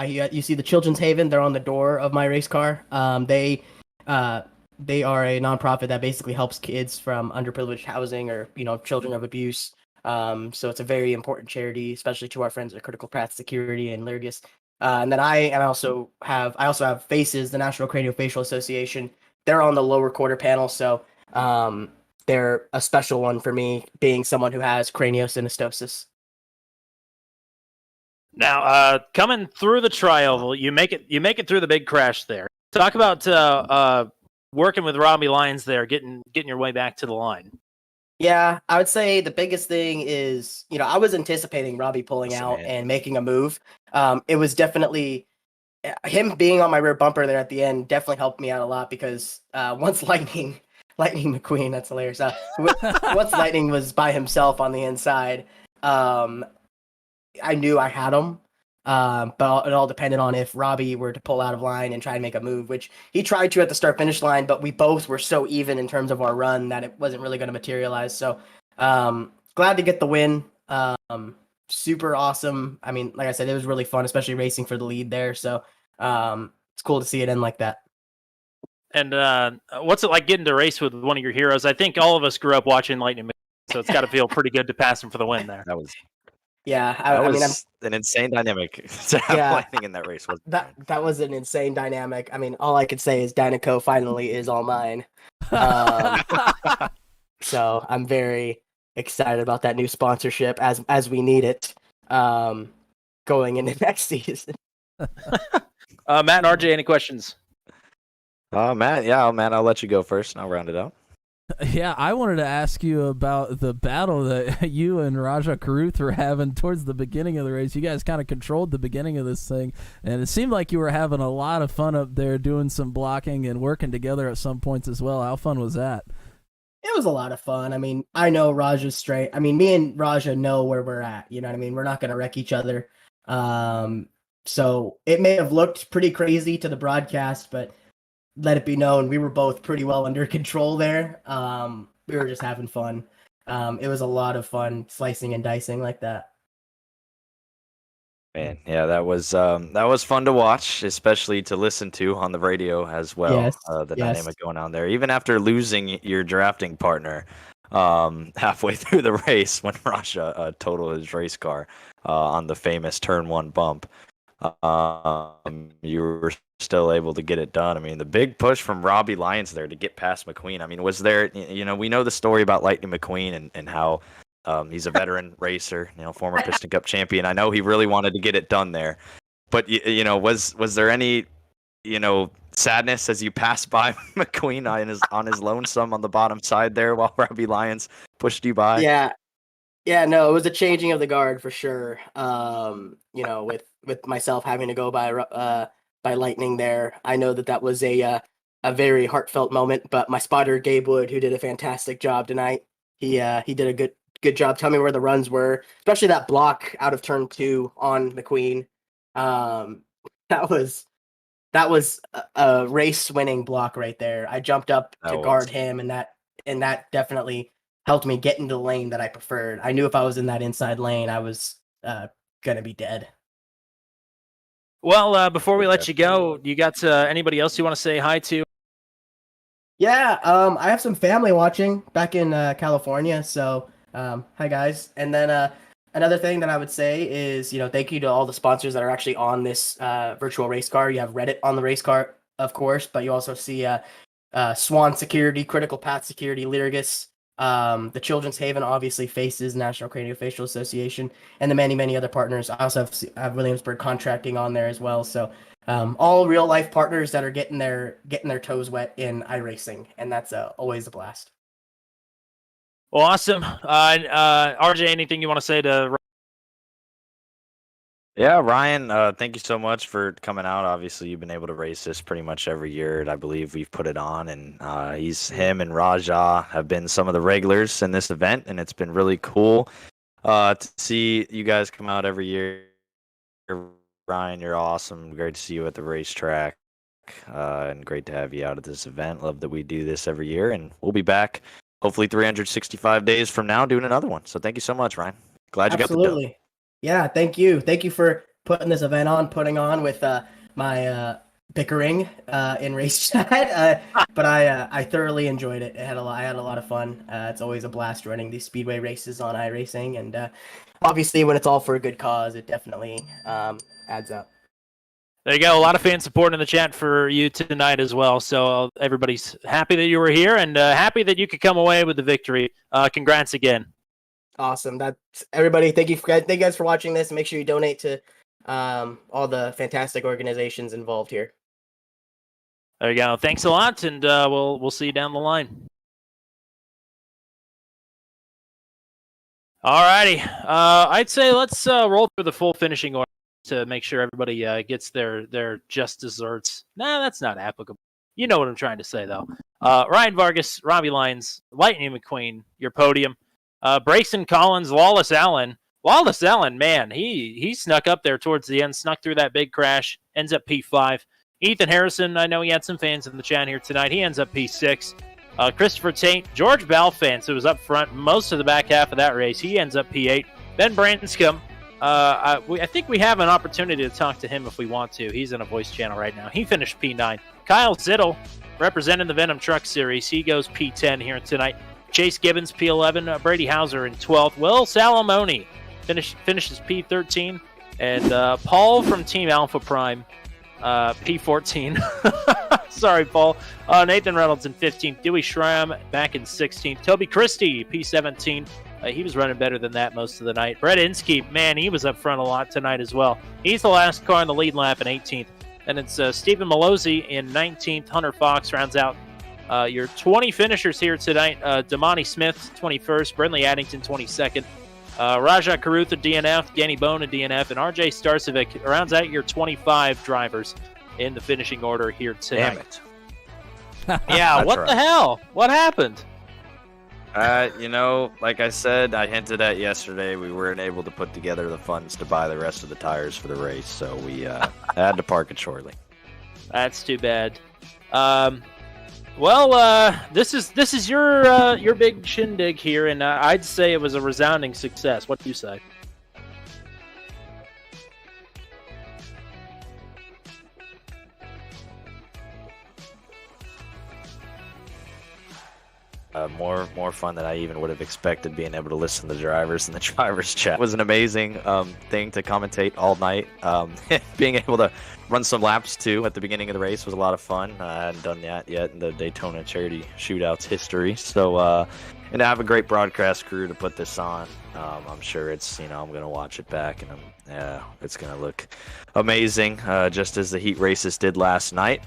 You see the Children's Haven. They're on the door of my race car. They are a nonprofit that basically helps kids from underprivileged housing or children of abuse. So it's a very important charity, especially to our friends at Critical Path Security and Lurgus. And then I also have Faces, the National Craniofacial Association. They're on the lower quarter panel, so they're a special one for me, being someone who has craniosynostosis. Now, coming through the tri-oval, you make it through the big crash there. Talk about working with Robbie Lyons there, getting your way back to the line. Yeah, I would say the biggest thing is, I was anticipating Robbie pulling out and making a move. It was definitely him being on my rear bumper there at the end definitely helped me out a lot because once Lightning McQueen, that's hilarious. Once Lightning was by himself on the inside, I knew I had him. But it all depended on if Robbie were to pull out of line and try and make a move, which he tried to at the start-finish line, but we both were so even in terms of our run that it wasn't really going to materialize. So glad to get the win. Super awesome. I mean, like I said, it was really fun, especially racing for the lead there. So it's cool to see it end like that. And what's it like getting to race with one of your heroes? I think all of us grew up watching Lightning McQueen, so it's got to feel pretty good to pass him for the win there. That was I mean, an insane dynamic to have Lightning in that race. That was an insane dynamic. I mean, all I could say is Dynaco finally is all mine. So I'm very excited about that new sponsorship as we need it going into next season. Matt and RJ, any questions? Matt, I'll let you go first and I'll round it out. Yeah, I wanted to ask you about the battle that you and Raja Karuth were having towards the beginning of the race. You guys kind of controlled the beginning of this thing, and it seemed like you were having a lot of fun up there doing some blocking and working together at some points as well. How fun was that? It was a lot of fun. I mean, I know Raja's straight. I mean, me and Raja know where we're at. You know what I mean? We're not going to wreck each other. So it may have looked pretty crazy to the broadcast, but let it be known, we were both pretty well under control there. We were just having fun. It was a lot of fun slicing and dicing like that. Man, yeah, that was fun to watch, especially to listen to on the radio as well. Yes, Dynamic going on there, even after losing your drafting partner halfway through the race when Rasha totaled his race car on the famous turn 1 bump. You were still able to get it done. I mean, the big push from Robbie Lyons there to get past McQueen. I mean, was there, we know the story about Lightning McQueen and how he's a veteran racer, former Piston Cup champion. I know he really wanted to get it done there, but was there any, sadness as you passed by McQueen on his lonesome on the bottom side there while Robbie Lyons pushed you by? Yeah, no, it was a changing of the guard for sure. With myself having to go by Lightning there, I know that was a very heartfelt moment. But my spotter Gabe Wood, who did a fantastic job tonight, he did a good job. Tell me where the runs were, especially that block out of turn 2 on McQueen. That was a race winning block right there. I jumped up to guard him, and that definitely helped me get into the lane that I preferred. I knew if I was in that inside lane, I was gonna be dead. Well, before we let you go, you got anybody else you want to say hi to? Yeah, I have some family watching back in California, so hi guys. And then another thing that I would say is, thank you to all the sponsors that are actually on this virtual race car. You have Reddit on the race car, of course, but you also see Swan Security, Critical Path Security, Lurgus, the Children's Haven, obviously Faces, National Craniofacial Association, and the many other partners. I also have Williamsburg Contracting on there as well. So all real life partners that are getting their toes wet in iRacing, and that's always a blast. Well, awesome. RJ, anything you want to say to Yeah, Ryan, thank you so much for coming out. Obviously, you've been able to race this pretty much every year. I believe we've put it on, and him and Raja have been some of the regulars in this event, and it's been really cool to see you guys come out every year. Ryan, you're awesome. Great to see you at the racetrack, and great to have you out at this event. Love that we do this every year, and we'll be back hopefully 365 days from now doing another one. So thank you so much, Ryan. Glad you got the dub. Absolutely. Yeah, thank you. Thank you for putting this event on, putting on with my bickering in race chat. But I thoroughly enjoyed it. I had a lot of fun. It's always a blast running these speedway races on iRacing, and obviously when it's all for a good cause, it definitely adds up. There you go. A lot of fan support in the chat for you tonight as well. So everybody's happy that you were here and happy that you could come away with the victory. Congrats again. Awesome. That's everybody. Thank you guys for watching this. And make sure you donate to all the fantastic organizations involved here. There you go. Thanks a lot, and we'll see you down the line. All righty. I'd say let's roll through the full finishing order to make sure everybody gets their just desserts. Nah, that's not applicable. You know what I'm trying to say, though. Ryan Vargas, Robbie Lyons, Lightning McQueen, your podium. Brayson Collins, Wallace Allen. Wallace Allen, man, he snuck up there towards the end, snuck through that big crash, ends up P5. Ethan Harrison, I know he had some fans in the chat here tonight. He ends up P6. Christopher Tate, George Balfance, who was up front most of the back half of that race, he ends up P8. Ben Branscombe, I think we have an opportunity to talk to him if we want to. He's in a voice channel right now. He finished P9. Kyle Zittel, representing the Venom Truck Series, he goes P10 here tonight. Chase Gibbons, P11. Brady Hauser in 12th. Will Salamone finishes P13. And Paul from Team Alpha Prime, P14. Sorry, Paul. Nathan Reynolds in 15th. Dewey Schramm back in 16th. Toby Christie, P17. He was running better than that most of the night. Brett Inskeep, man, he was up front a lot tonight as well. He's the last car in the lead lap in 18th. And it's Stephen Malozzi in 19th. Hunter Fox rounds out your 20 finishers here tonight. Damani Smith, 21st. Brentley Addington, 22nd. Raja Karutha, DNF. Danny Bone, a DNF. And RJ Starcevic rounds out your 25 drivers in the finishing order here tonight. Damn it. Yeah, what the hell? What happened? Like I said, I hinted at yesterday, we weren't able to put together the funds to buy the rest of the tires for the race, so we had to park it shortly. That's too bad. This is your big shindig here, and I'd say it was a resounding success. What do you say? More fun than I even would have expected, being able to listen to the drivers and the drivers chat. It was an amazing thing to commentate all night. Being able to run some laps too at the beginning of the race was a lot of fun. I hadn't done that yet in the Daytona Charity Shootouts history. So and to have a great broadcast crew to put this on, I'm sure it's, I'm gonna watch it back, and it's gonna look amazing, just as the heat races did last night.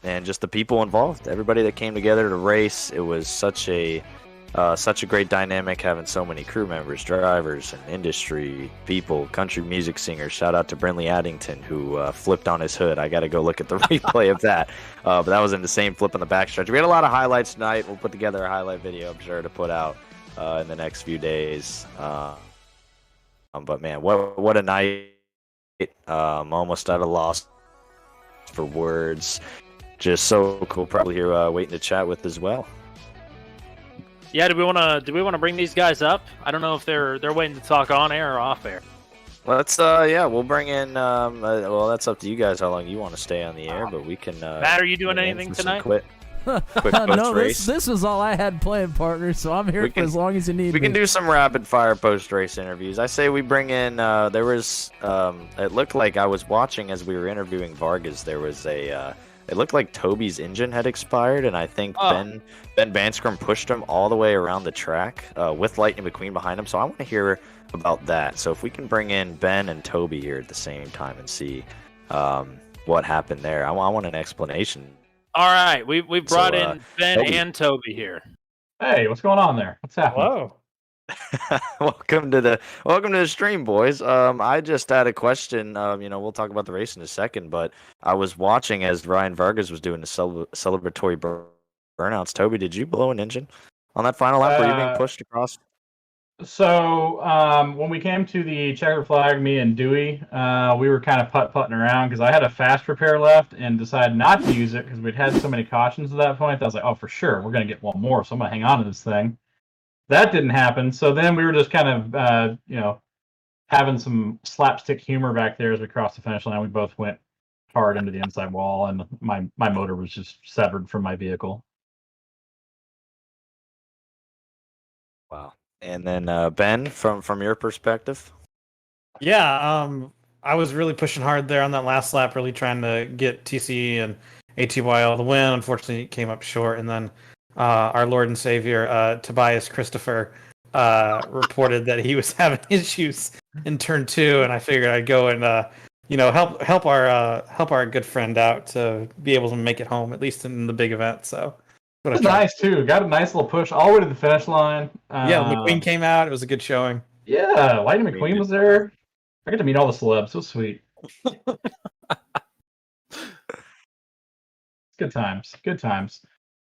And just the people involved, everybody that came together to race. It was such a great dynamic, having so many crew members, drivers, and industry people, country music singers. Shout out to Brentley Addington, who flipped on his hood. I got to go look at the replay of that. But that was an insane flip on the backstretch. We had a lot of highlights tonight. We'll put together a highlight video, I'm sure, to put out in the next few days. But man, what a night. Almost at a loss for words. Just so cool. Probably here waiting to chat with as well. Yeah, do we want to bring these guys up? I don't know if they're waiting to talk on air or off air. Let's we'll bring in well, that's up to you guys how long you want to stay on the air, but we can Matt, are you doing anything tonight? Quick no, this was all I had planned, partner, so I'm here for as long as you need me. We can do some rapid fire post race interviews. I say we bring in there was it looked like I was watching as we were interviewing Vargas, there was it looked like Toby's engine had expired, and I think Ben Banscrum pushed him all the way around the track with Lightning McQueen behind him. So I want to hear about that. So if we can bring in Ben and Toby here at the same time and see what happened there. I want an explanation. All right, we brought in Ben and Toby here. Hey, what's going on there? What's happening? Hello. Welcome to the stream, boys. I just had a question. We'll talk about the race in a second, but I was watching as Ryan Vargas was doing the celebratory burnouts. Toby, did you blow an engine on that final lap? Were you being pushed across? So when we came to the checkered flag, me and Dewey, we were kind of putting around because I had a fast repair left and decided not to use it because we'd had so many cautions at that point. I was like, oh, for sure, we're going to get one more, so I'm going to hang on to this thing. That didn't happen. So then we were just kind of, having some slapstick humor back there as we crossed the finish line. We both went hard into the inside wall, and my motor was just severed from my vehicle. Wow. And then Ben, from your perspective. Yeah, I was really pushing hard there on that last lap, really trying to get TC and ATYL the win. Unfortunately, it came up short, and then our Lord and Savior Tobias Christopher reported that he was having issues in turn 2, and I figured I'd go and help our good friend out to be able to make it home, at least in the big event. So. It was nice too. Got a nice little push all the way to the finish line. Yeah, McQueen came out. It was a good showing. Yeah, Lightning McQueen was there. I got to meet all the celebs. So sweet. Good times. Good times.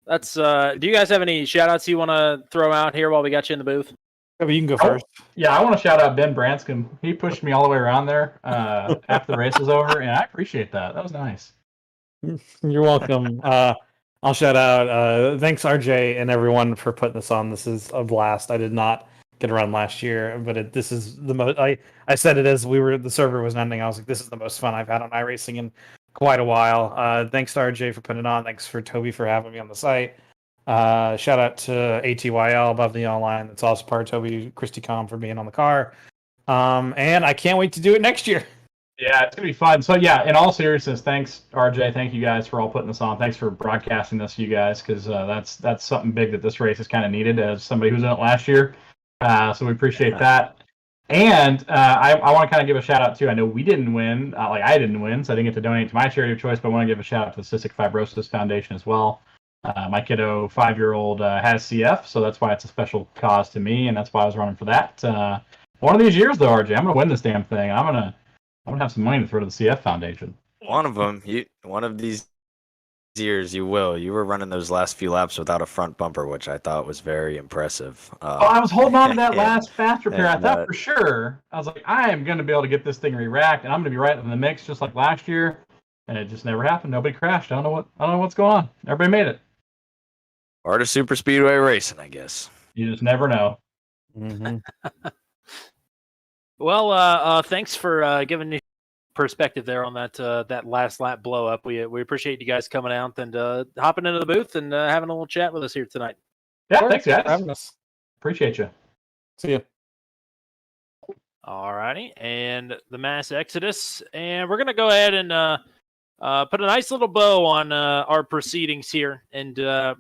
That's. Do you guys have any shout outs you want to throw out here while we got you in the booth? Yeah, but you can go first. Yeah, I want to shout out Ben Branscombe. He pushed me all the way around there after the race was over, and I appreciate that. That was nice. You're welcome. I'll shout out. Thanks, RJ, and everyone for putting this on. This is a blast. I did not get a run last year, but this is the most. I said it as the server was ending. I was like, this is the most fun I've had on iRacing in quite a while. Thanks to RJ for putting it on. Thanks for Toby for having me on the site. Shout out to ATYL above the online. That's also part of Toby Christy Com for being on the car. And I can't wait to do it next year. Yeah, it's going to be fun. So, yeah, in all seriousness, thanks, RJ. Thank you guys for all putting this on. Thanks for broadcasting this to you guys, because that's something big that this race has kind of needed as somebody who was in it last year. So we appreciate that. And I want to kind of give a shout-out, too. I know we didn't win. I didn't win, so I didn't get to donate to my charity of choice, but I want to give a shout-out to the Cystic Fibrosis Foundation as well. My kiddo, 5-year-old, has CF, so that's why it's a special cause to me, and that's why I was running for that. One of these years, though, RJ, I'm going to win this damn thing. I'm gonna have some money to throw to the CF Foundation. One of these years you will. You were running those last few laps without a front bumper, which I thought was very impressive. I was holding on to that last fast repair. I thought for sure. I was like, I am going to be able to get this thing re-racked, and I'm going to be right in the mix just like last year. And it just never happened. Nobody crashed. I don't know what's going on. Everybody made it. Part of super speedway racing, I guess. You just never know. Mm-hmm. Well, thanks for giving me perspective there on that last lap blow up. We appreciate you guys coming out and hopping into the booth and having a little chat with us here tonight. Yeah, thanks guys. Appreciate you. See you. All righty, and the mass exodus, and we're gonna go ahead and put a nice little bow on our proceedings here and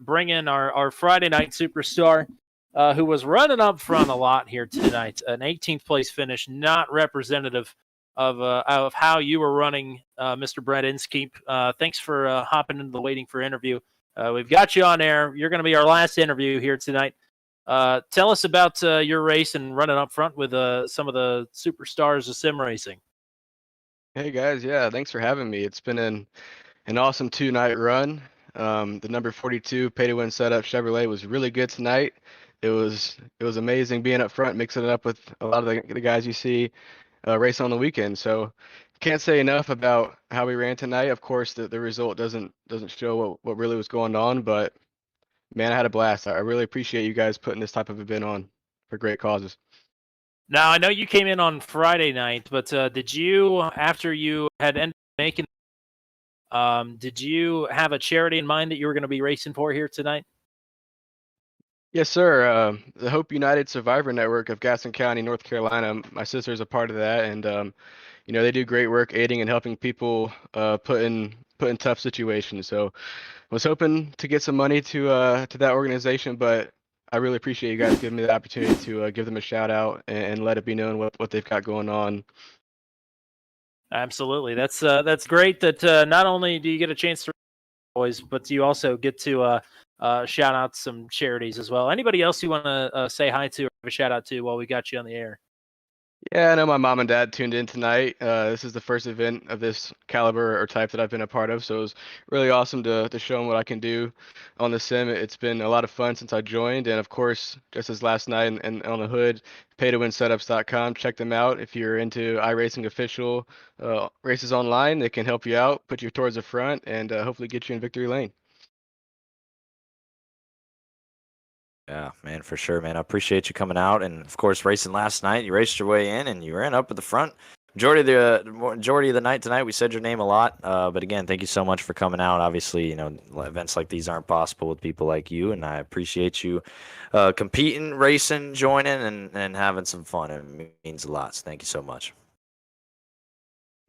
bring in our Friday night superstar. Who was running up front a lot here tonight. An 18th place finish, not representative of how you were running, Mr. Brett Inskeep. Thanks for hopping into the waiting for interview. We've got you on air. You're going to be our last interview here tonight. Tell us about your race and running up front with some of the superstars of sim racing. Hey guys, yeah, thanks for having me. It's been an awesome 2-night run. The number 42 pay to win setup Chevrolet was really good tonight. It was amazing being up front, mixing it up with a lot of the guys you see racing on the weekend. So can't say enough about how we ran tonight. Of course, the result doesn't show what really was going on, but man, I had a blast. I really appreciate you guys putting this type of event on for great causes. Now, I know you came in on Friday night, but did you, after you had ended up making, did you have a charity in mind that you were going to be racing for here tonight? Yes, sir. The Hope United Survivor Network of Gaston County, North Carolina. My sister is a part of that, and they do great work aiding and helping people put in tough situations. So, I was hoping to get some money to that organization, but I really appreciate you guys giving me the opportunity to give them a shout out and let it be known what they've got going on. Absolutely, that's great. That not only do you get a chance to boys, but you also get to shout out some charities as well. Anybody else you want to say hi to or give a shout out to while we got you on the air? Yeah, I know my mom and dad tuned in tonight. This is the first event of this caliber or type that I've been a part of, so it was really awesome to show them what I can do on the sim. It's been a lot of fun since I joined, and of course, just as last night and on the hood, pay-to-win-setups.com. Check them out if you're into iRacing official races online. They can help you out, put you towards the front, and hopefully get you in victory lane. Yeah, man, for sure, man. I appreciate you coming out, and of course, racing last night. You raced your way in, and you ran up at the front. Majority of the night tonight, we said your name a lot. But again, thank you so much for coming out. Obviously, you know, events like these aren't possible with people like you, and I appreciate you competing, racing, joining, and having some fun. It means a lot. So thank you so much.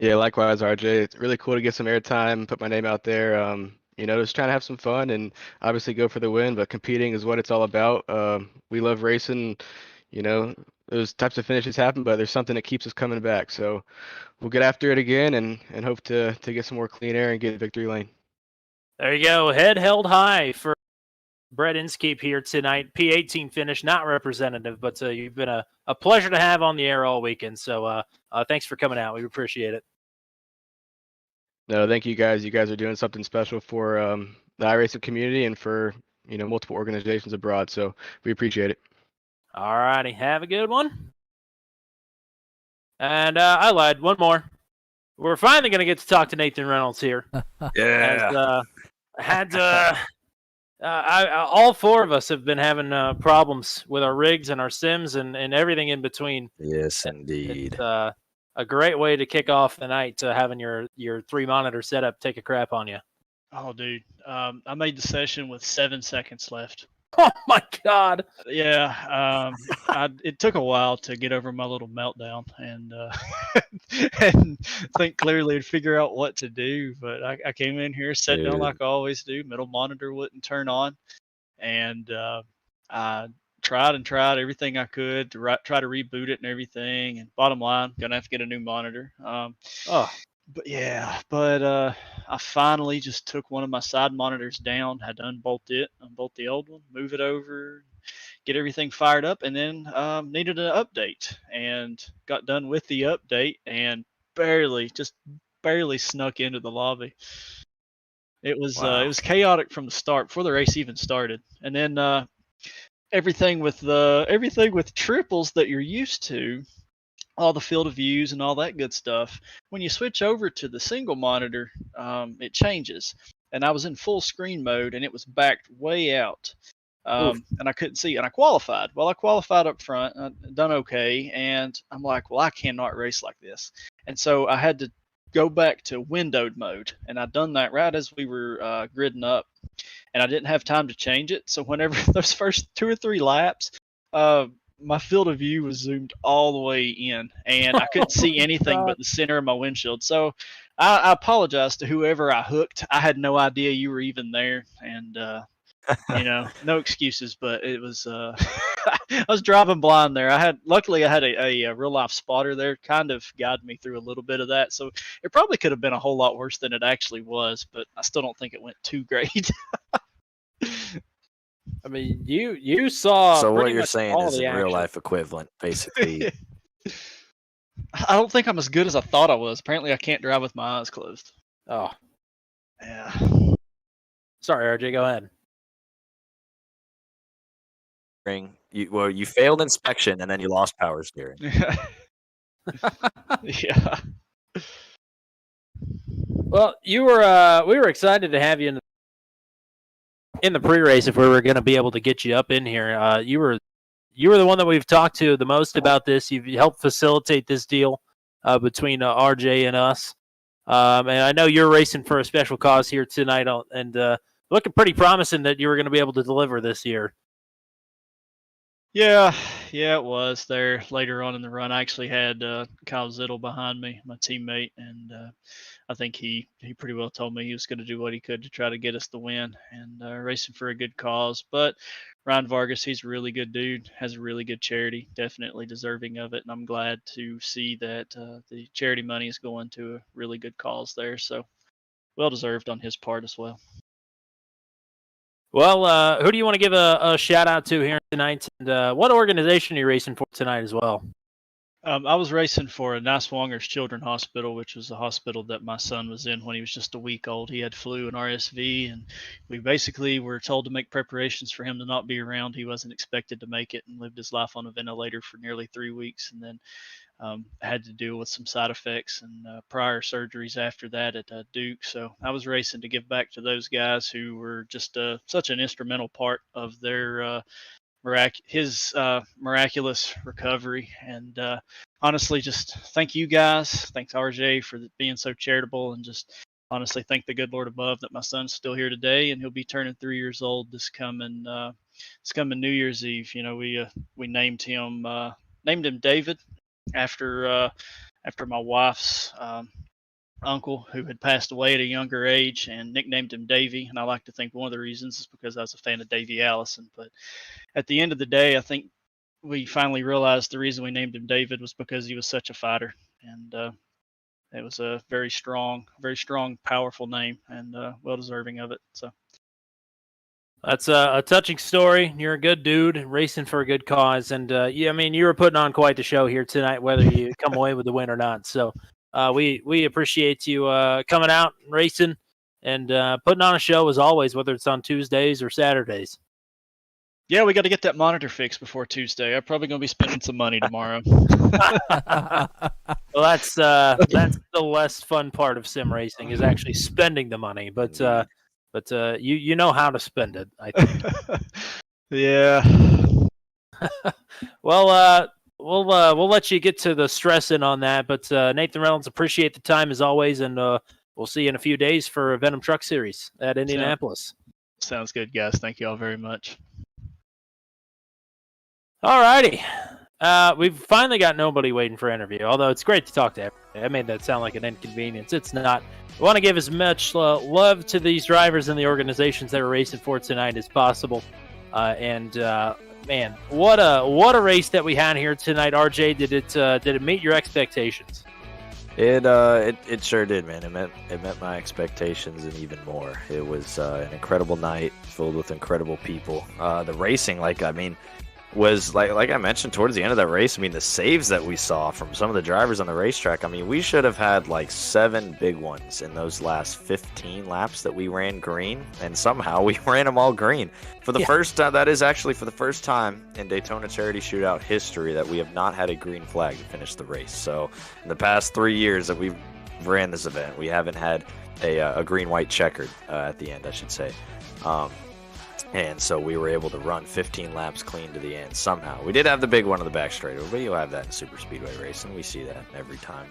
Yeah, likewise, RJ. It's really cool to get some airtime, put my name out there. Just trying to have some fun and obviously go for the win, but competing is what it's all about. We love racing. Those types of finishes happen, but there's something that keeps us coming back. So we'll get after it again and hope to get some more clean air and get victory lane. There you go. Head held high for Brett Inskeep here tonight. P18 finish, not representative, but you've been a pleasure to have on the air all weekend. So thanks for coming out. We appreciate it. No, thank you guys. You guys are doing something special for the iRacing community and for multiple organizations abroad. So we appreciate it. All righty. Have a good one. And I lied. One more. We're finally going to get to talk to Nathan Reynolds here. Yeah. All four of us have been having problems with our rigs and our sims and everything in between. Yes, indeed. It's a great way to kick off the night, having your 3-monitor setup take a crap on you. Oh, dude. I made the session with 7 seconds left. Oh, my God. Yeah. It took a while to get over my little meltdown and and think clearly and figure out what to do. But I came in here, sat down like I always do. Middle monitor wouldn't turn on. And I tried everything I could to try to reboot it and everything. And bottom line, going to have to get a new monitor. But I finally just took one of my side monitors down, had to unbolt the old one, move it over, get everything fired up, and then needed an update and got done with the update and barely snuck into the lobby. It was chaotic from the start before the race even started, and then everything with triples that you're used to, all the field of views and all that good stuff. When you switch over to the single monitor, it changes. And I was in full screen mode, and it was backed way out, and I couldn't see. And I qualified. Well, I qualified up front, done okay, and I'm like, well, I cannot race like this. And so I had to go back to windowed mode, and I'd done that right as we were gridding up, and I didn't have time to change it. So whenever those first 2 or 3 laps, my field of view was zoomed all the way in, and I couldn't see anything but the center of my windshield. So I apologize to whoever I hooked. I had no idea you were even there, and no excuses. But it was I was driving blind there. Luckily I had a real life spotter there, kind of guided me through a little bit of that. So it probably could have been a whole lot worse than it actually was, but I still don't think it went too great. I mean, you saw. So what you're saying is a real life equivalent, basically. I don't think I'm as good as I thought I was. Apparently, I can't drive with my eyes closed. Oh, yeah. Sorry, RJ. Go ahead. You failed inspection and then you lost power steering. Yeah. Well, we were excited to have you in the pre-race if we were going to be able to get you up in here. You were the one that we've talked to the most about this. You've helped facilitate this deal between RJ and us. And I know you're racing for a special cause here tonight, and looking pretty promising that you were going to be able to deliver this year. Yeah, it was there later on in the run. I actually had Kyle Zittel behind me, my teammate, and I think he pretty well told me he was going to do what he could to try to get us the win and racing for a good cause. But Ryan Vargas, he's a really good dude, has a really good charity, definitely deserving of it, and I'm glad to see that the charity money is going to a really good cause there. So well deserved on his part as well. Well, who do you want to give a shout out to here tonight? And what organization are you racing for tonight as well? I was racing for a Niswangers Children's Hospital, which was the hospital that my son was in when he was just a week old. He had flu and RSV, and we basically were told to make preparations for him to not be around. He wasn't expected to make it and lived his life on a ventilator for nearly 3 weeks, and then had to deal with some side effects and prior surgeries after that at Duke. So I was racing to give back to those guys who were just such an instrumental part of their his miraculous recovery. And honestly, just thank you guys. Thanks RJ for being so charitable, and just honestly thank the good Lord above that my son's still here today, and he'll be turning 3 years old this coming New Year's Eve. You know, we named him David after my wife's uncle who had passed away at a younger age, and nicknamed him Davy. And I like to think one of the reasons is because I was a fan of Davy Allison. But at the end of the day, I think we finally realized the reason we named him David was because he was such a fighter, and it was a very strong, powerful name, and well deserving of it. So That's a touching story. You're a good dude, racing for a good cause, and yeah, I mean, you were putting on quite the show here tonight, whether you come away with the win or not. So we appreciate you coming out and racing and putting on a show as always, whether it's on Tuesdays or Saturdays. yeah, we got to get that monitor fixed before Tuesday. I'm probably going to be spending some money tomorrow. Well, that's the less fun part of sim racing is actually spending the money, but you know how to spend it, I think. Yeah. Well, we'll let you get to the stressing on that, but Nathan Reynolds, appreciate the time as always, and we'll see you in a few days for Venom Truck Series at Indianapolis. Sounds good, guys. Thank you all very much. All righty. We've finally got nobody waiting for interview, although it's great to talk to everybody. I made that sound like an inconvenience. It's not. We want to give as much love to these drivers and the organizations that are racing for tonight as possible. Man, what a race that we had here tonight. RJ, did it meet your expectations? It sure did, man. It met my expectations and even more. It was an incredible night filled with incredible people. The racing, was like I mentioned towards the end of that race. I mean, the saves that we saw from some of the drivers on the racetrack. I mean, we should have had like 7 big ones in those last 15 laps that we ran green, and somehow we ran them all green for the first time. That is actually for the first time in Daytona Charity Shootout history that we have not had a green flag to finish the race. So in the past 3 years that we've ran this event, we haven't had a green-white checkered at the end, I should say. And so we were able to run 15 laps clean to the end somehow. We did have the big one on the back straightaway, but you'll have that in super speedway racing. We see that every time.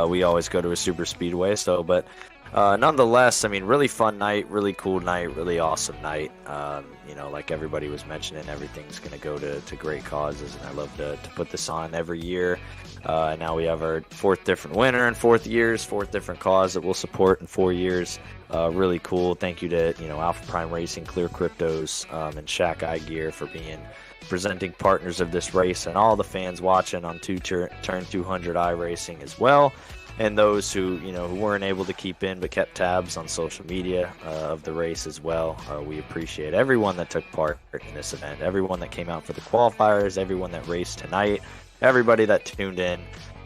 We always go to a super speedway. But nonetheless, I mean, really fun night, really cool night, really awesome night. Like everybody was mentioning, everything's going to go to great causes, and I love to put this on every year. And now we have our 4th different winner in 4 years, 4th different cause that we'll support in 4 years. Really cool. Thank you to Alpha Prime Racing, ClearCryptos, and Shaq Gear for being presenting partners of this race, and all the fans watching on Turn 200 iRacing as well, and those who weren't able to keep in but kept tabs on social media of the race as well. We appreciate everyone that took part in this event, everyone that came out for the qualifiers, everyone that raced tonight, everybody that tuned in.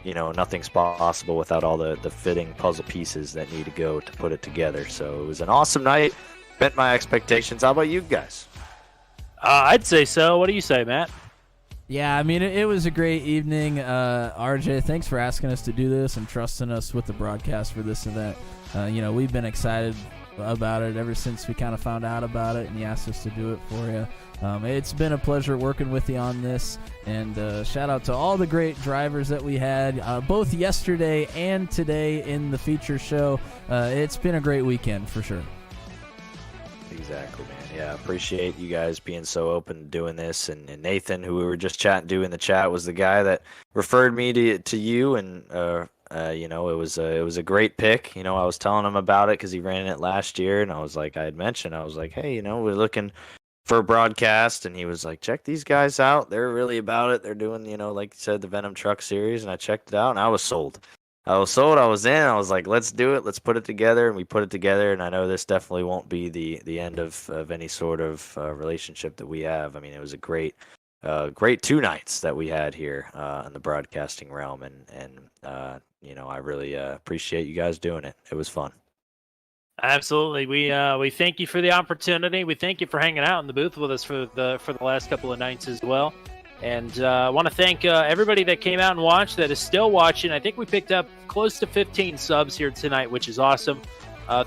Nothing's possible without all the fitting puzzle pieces that need to go to put it together. So it was an awesome night. Met my expectations. How about you guys? I'd say so. What do you say, Matt? Yeah, I mean, it was a great evening. RJ, thanks for asking us to do this and trusting us with the broadcast for this event. We've been excited about it ever since we kind of found out about it, and you asked us to do it for you. It's been a pleasure working with you on this, and shout out to all the great drivers that we had, both yesterday and today in the feature show. It's been a great weekend for sure. Exactly, man. Yeah, appreciate you guys being so open to doing this, and Nathan, who we were just chatting to in the chat, was the guy that referred me to you, and it was a great pick. I was telling him about it because he ran it last year, and I was like, hey, we're looking for a broadcast, and he was like, check these guys out. They're really about it. They're doing, like you said, the Venom Truck Series, and I checked it out, and I was sold. I was sold. I was in. I was like, let's do it. Let's put it together. And we put it together. And I know this definitely won't be the end of any sort of relationship that we have. I mean, it was a great 2 nights that we had here in the broadcasting realm. And I really appreciate you guys doing it. It was fun. Absolutely. We thank you for the opportunity. We thank you for hanging out in the booth with us for the last couple of nights as well. And I want to thank everybody that came out and watched, that is still watching. I think we picked up close to 15 subs here tonight, which is awesome.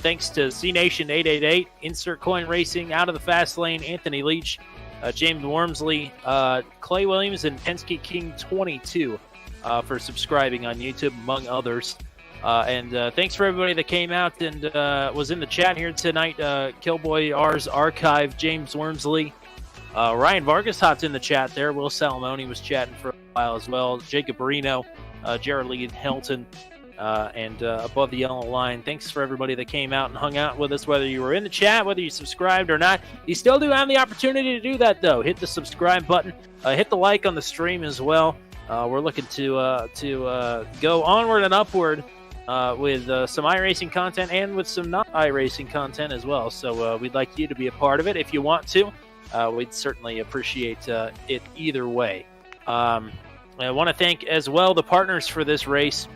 Thanks to C-Nation 888, Insert Coin Racing, Out of the Fast Lane, Anthony Leach, James Wormsley, Clay Williams, and Penske King 22 for subscribing on YouTube, among others. And thanks for everybody that came out and was in the chat here tonight. Killboy R's Archive, James Wormsley, Ryan Vargas hopped in the chat there. Will Salamone was chatting for a while as well. Jacob Reno, Jared Lee Hilton, and Above the Yellow Line. Thanks for everybody that came out and hung out with us, whether you were in the chat, whether you subscribed or not. You still do have the opportunity to do that, though. Hit the subscribe button. Hit the like on the stream as well. We're looking to go onward and upward with some iRacing content and with some not iRacing content as well. So we'd like you to be a part of it if you want to. We'd certainly appreciate it either way. I want to thank as well the partners for this race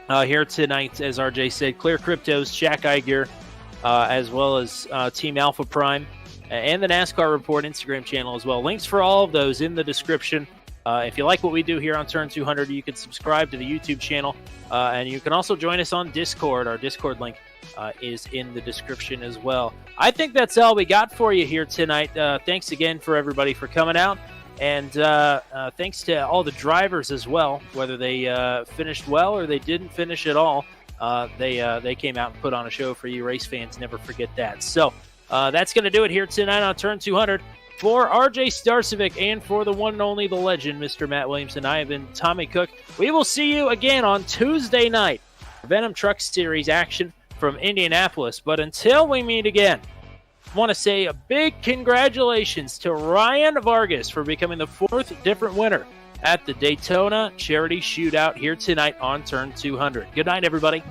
here tonight, as RJ said, ClearCryptos, Shaq iGear, as well as Team Alpha Prime, and the NASCAR Report Instagram channel as well. Links for all of those in the description. If you like what we do here on Turn 200, you can subscribe to the YouTube channel, and you can also join us on Discord. Our Discord link is in the description as well. I think that's all we got for you here tonight. Thanks again for everybody for coming out, and thanks to all the drivers as well, whether they finished well or they didn't finish at all. They came out and put on a show for you race fans. Never forget that. So that's going to do it here tonight on Turn 200. For RJ Starcevic and for the one and only, the legend, Mr. Matt Williamson, I have been Tommy Cook. We will see you again on Tuesday night. Venom Truck Series action from Indianapolis. But until we meet again, I want to say a big congratulations to Ryan Vargas for becoming the 4th different winner at the Daytona Charity Shootout here tonight on Turn 200. Good night, everybody.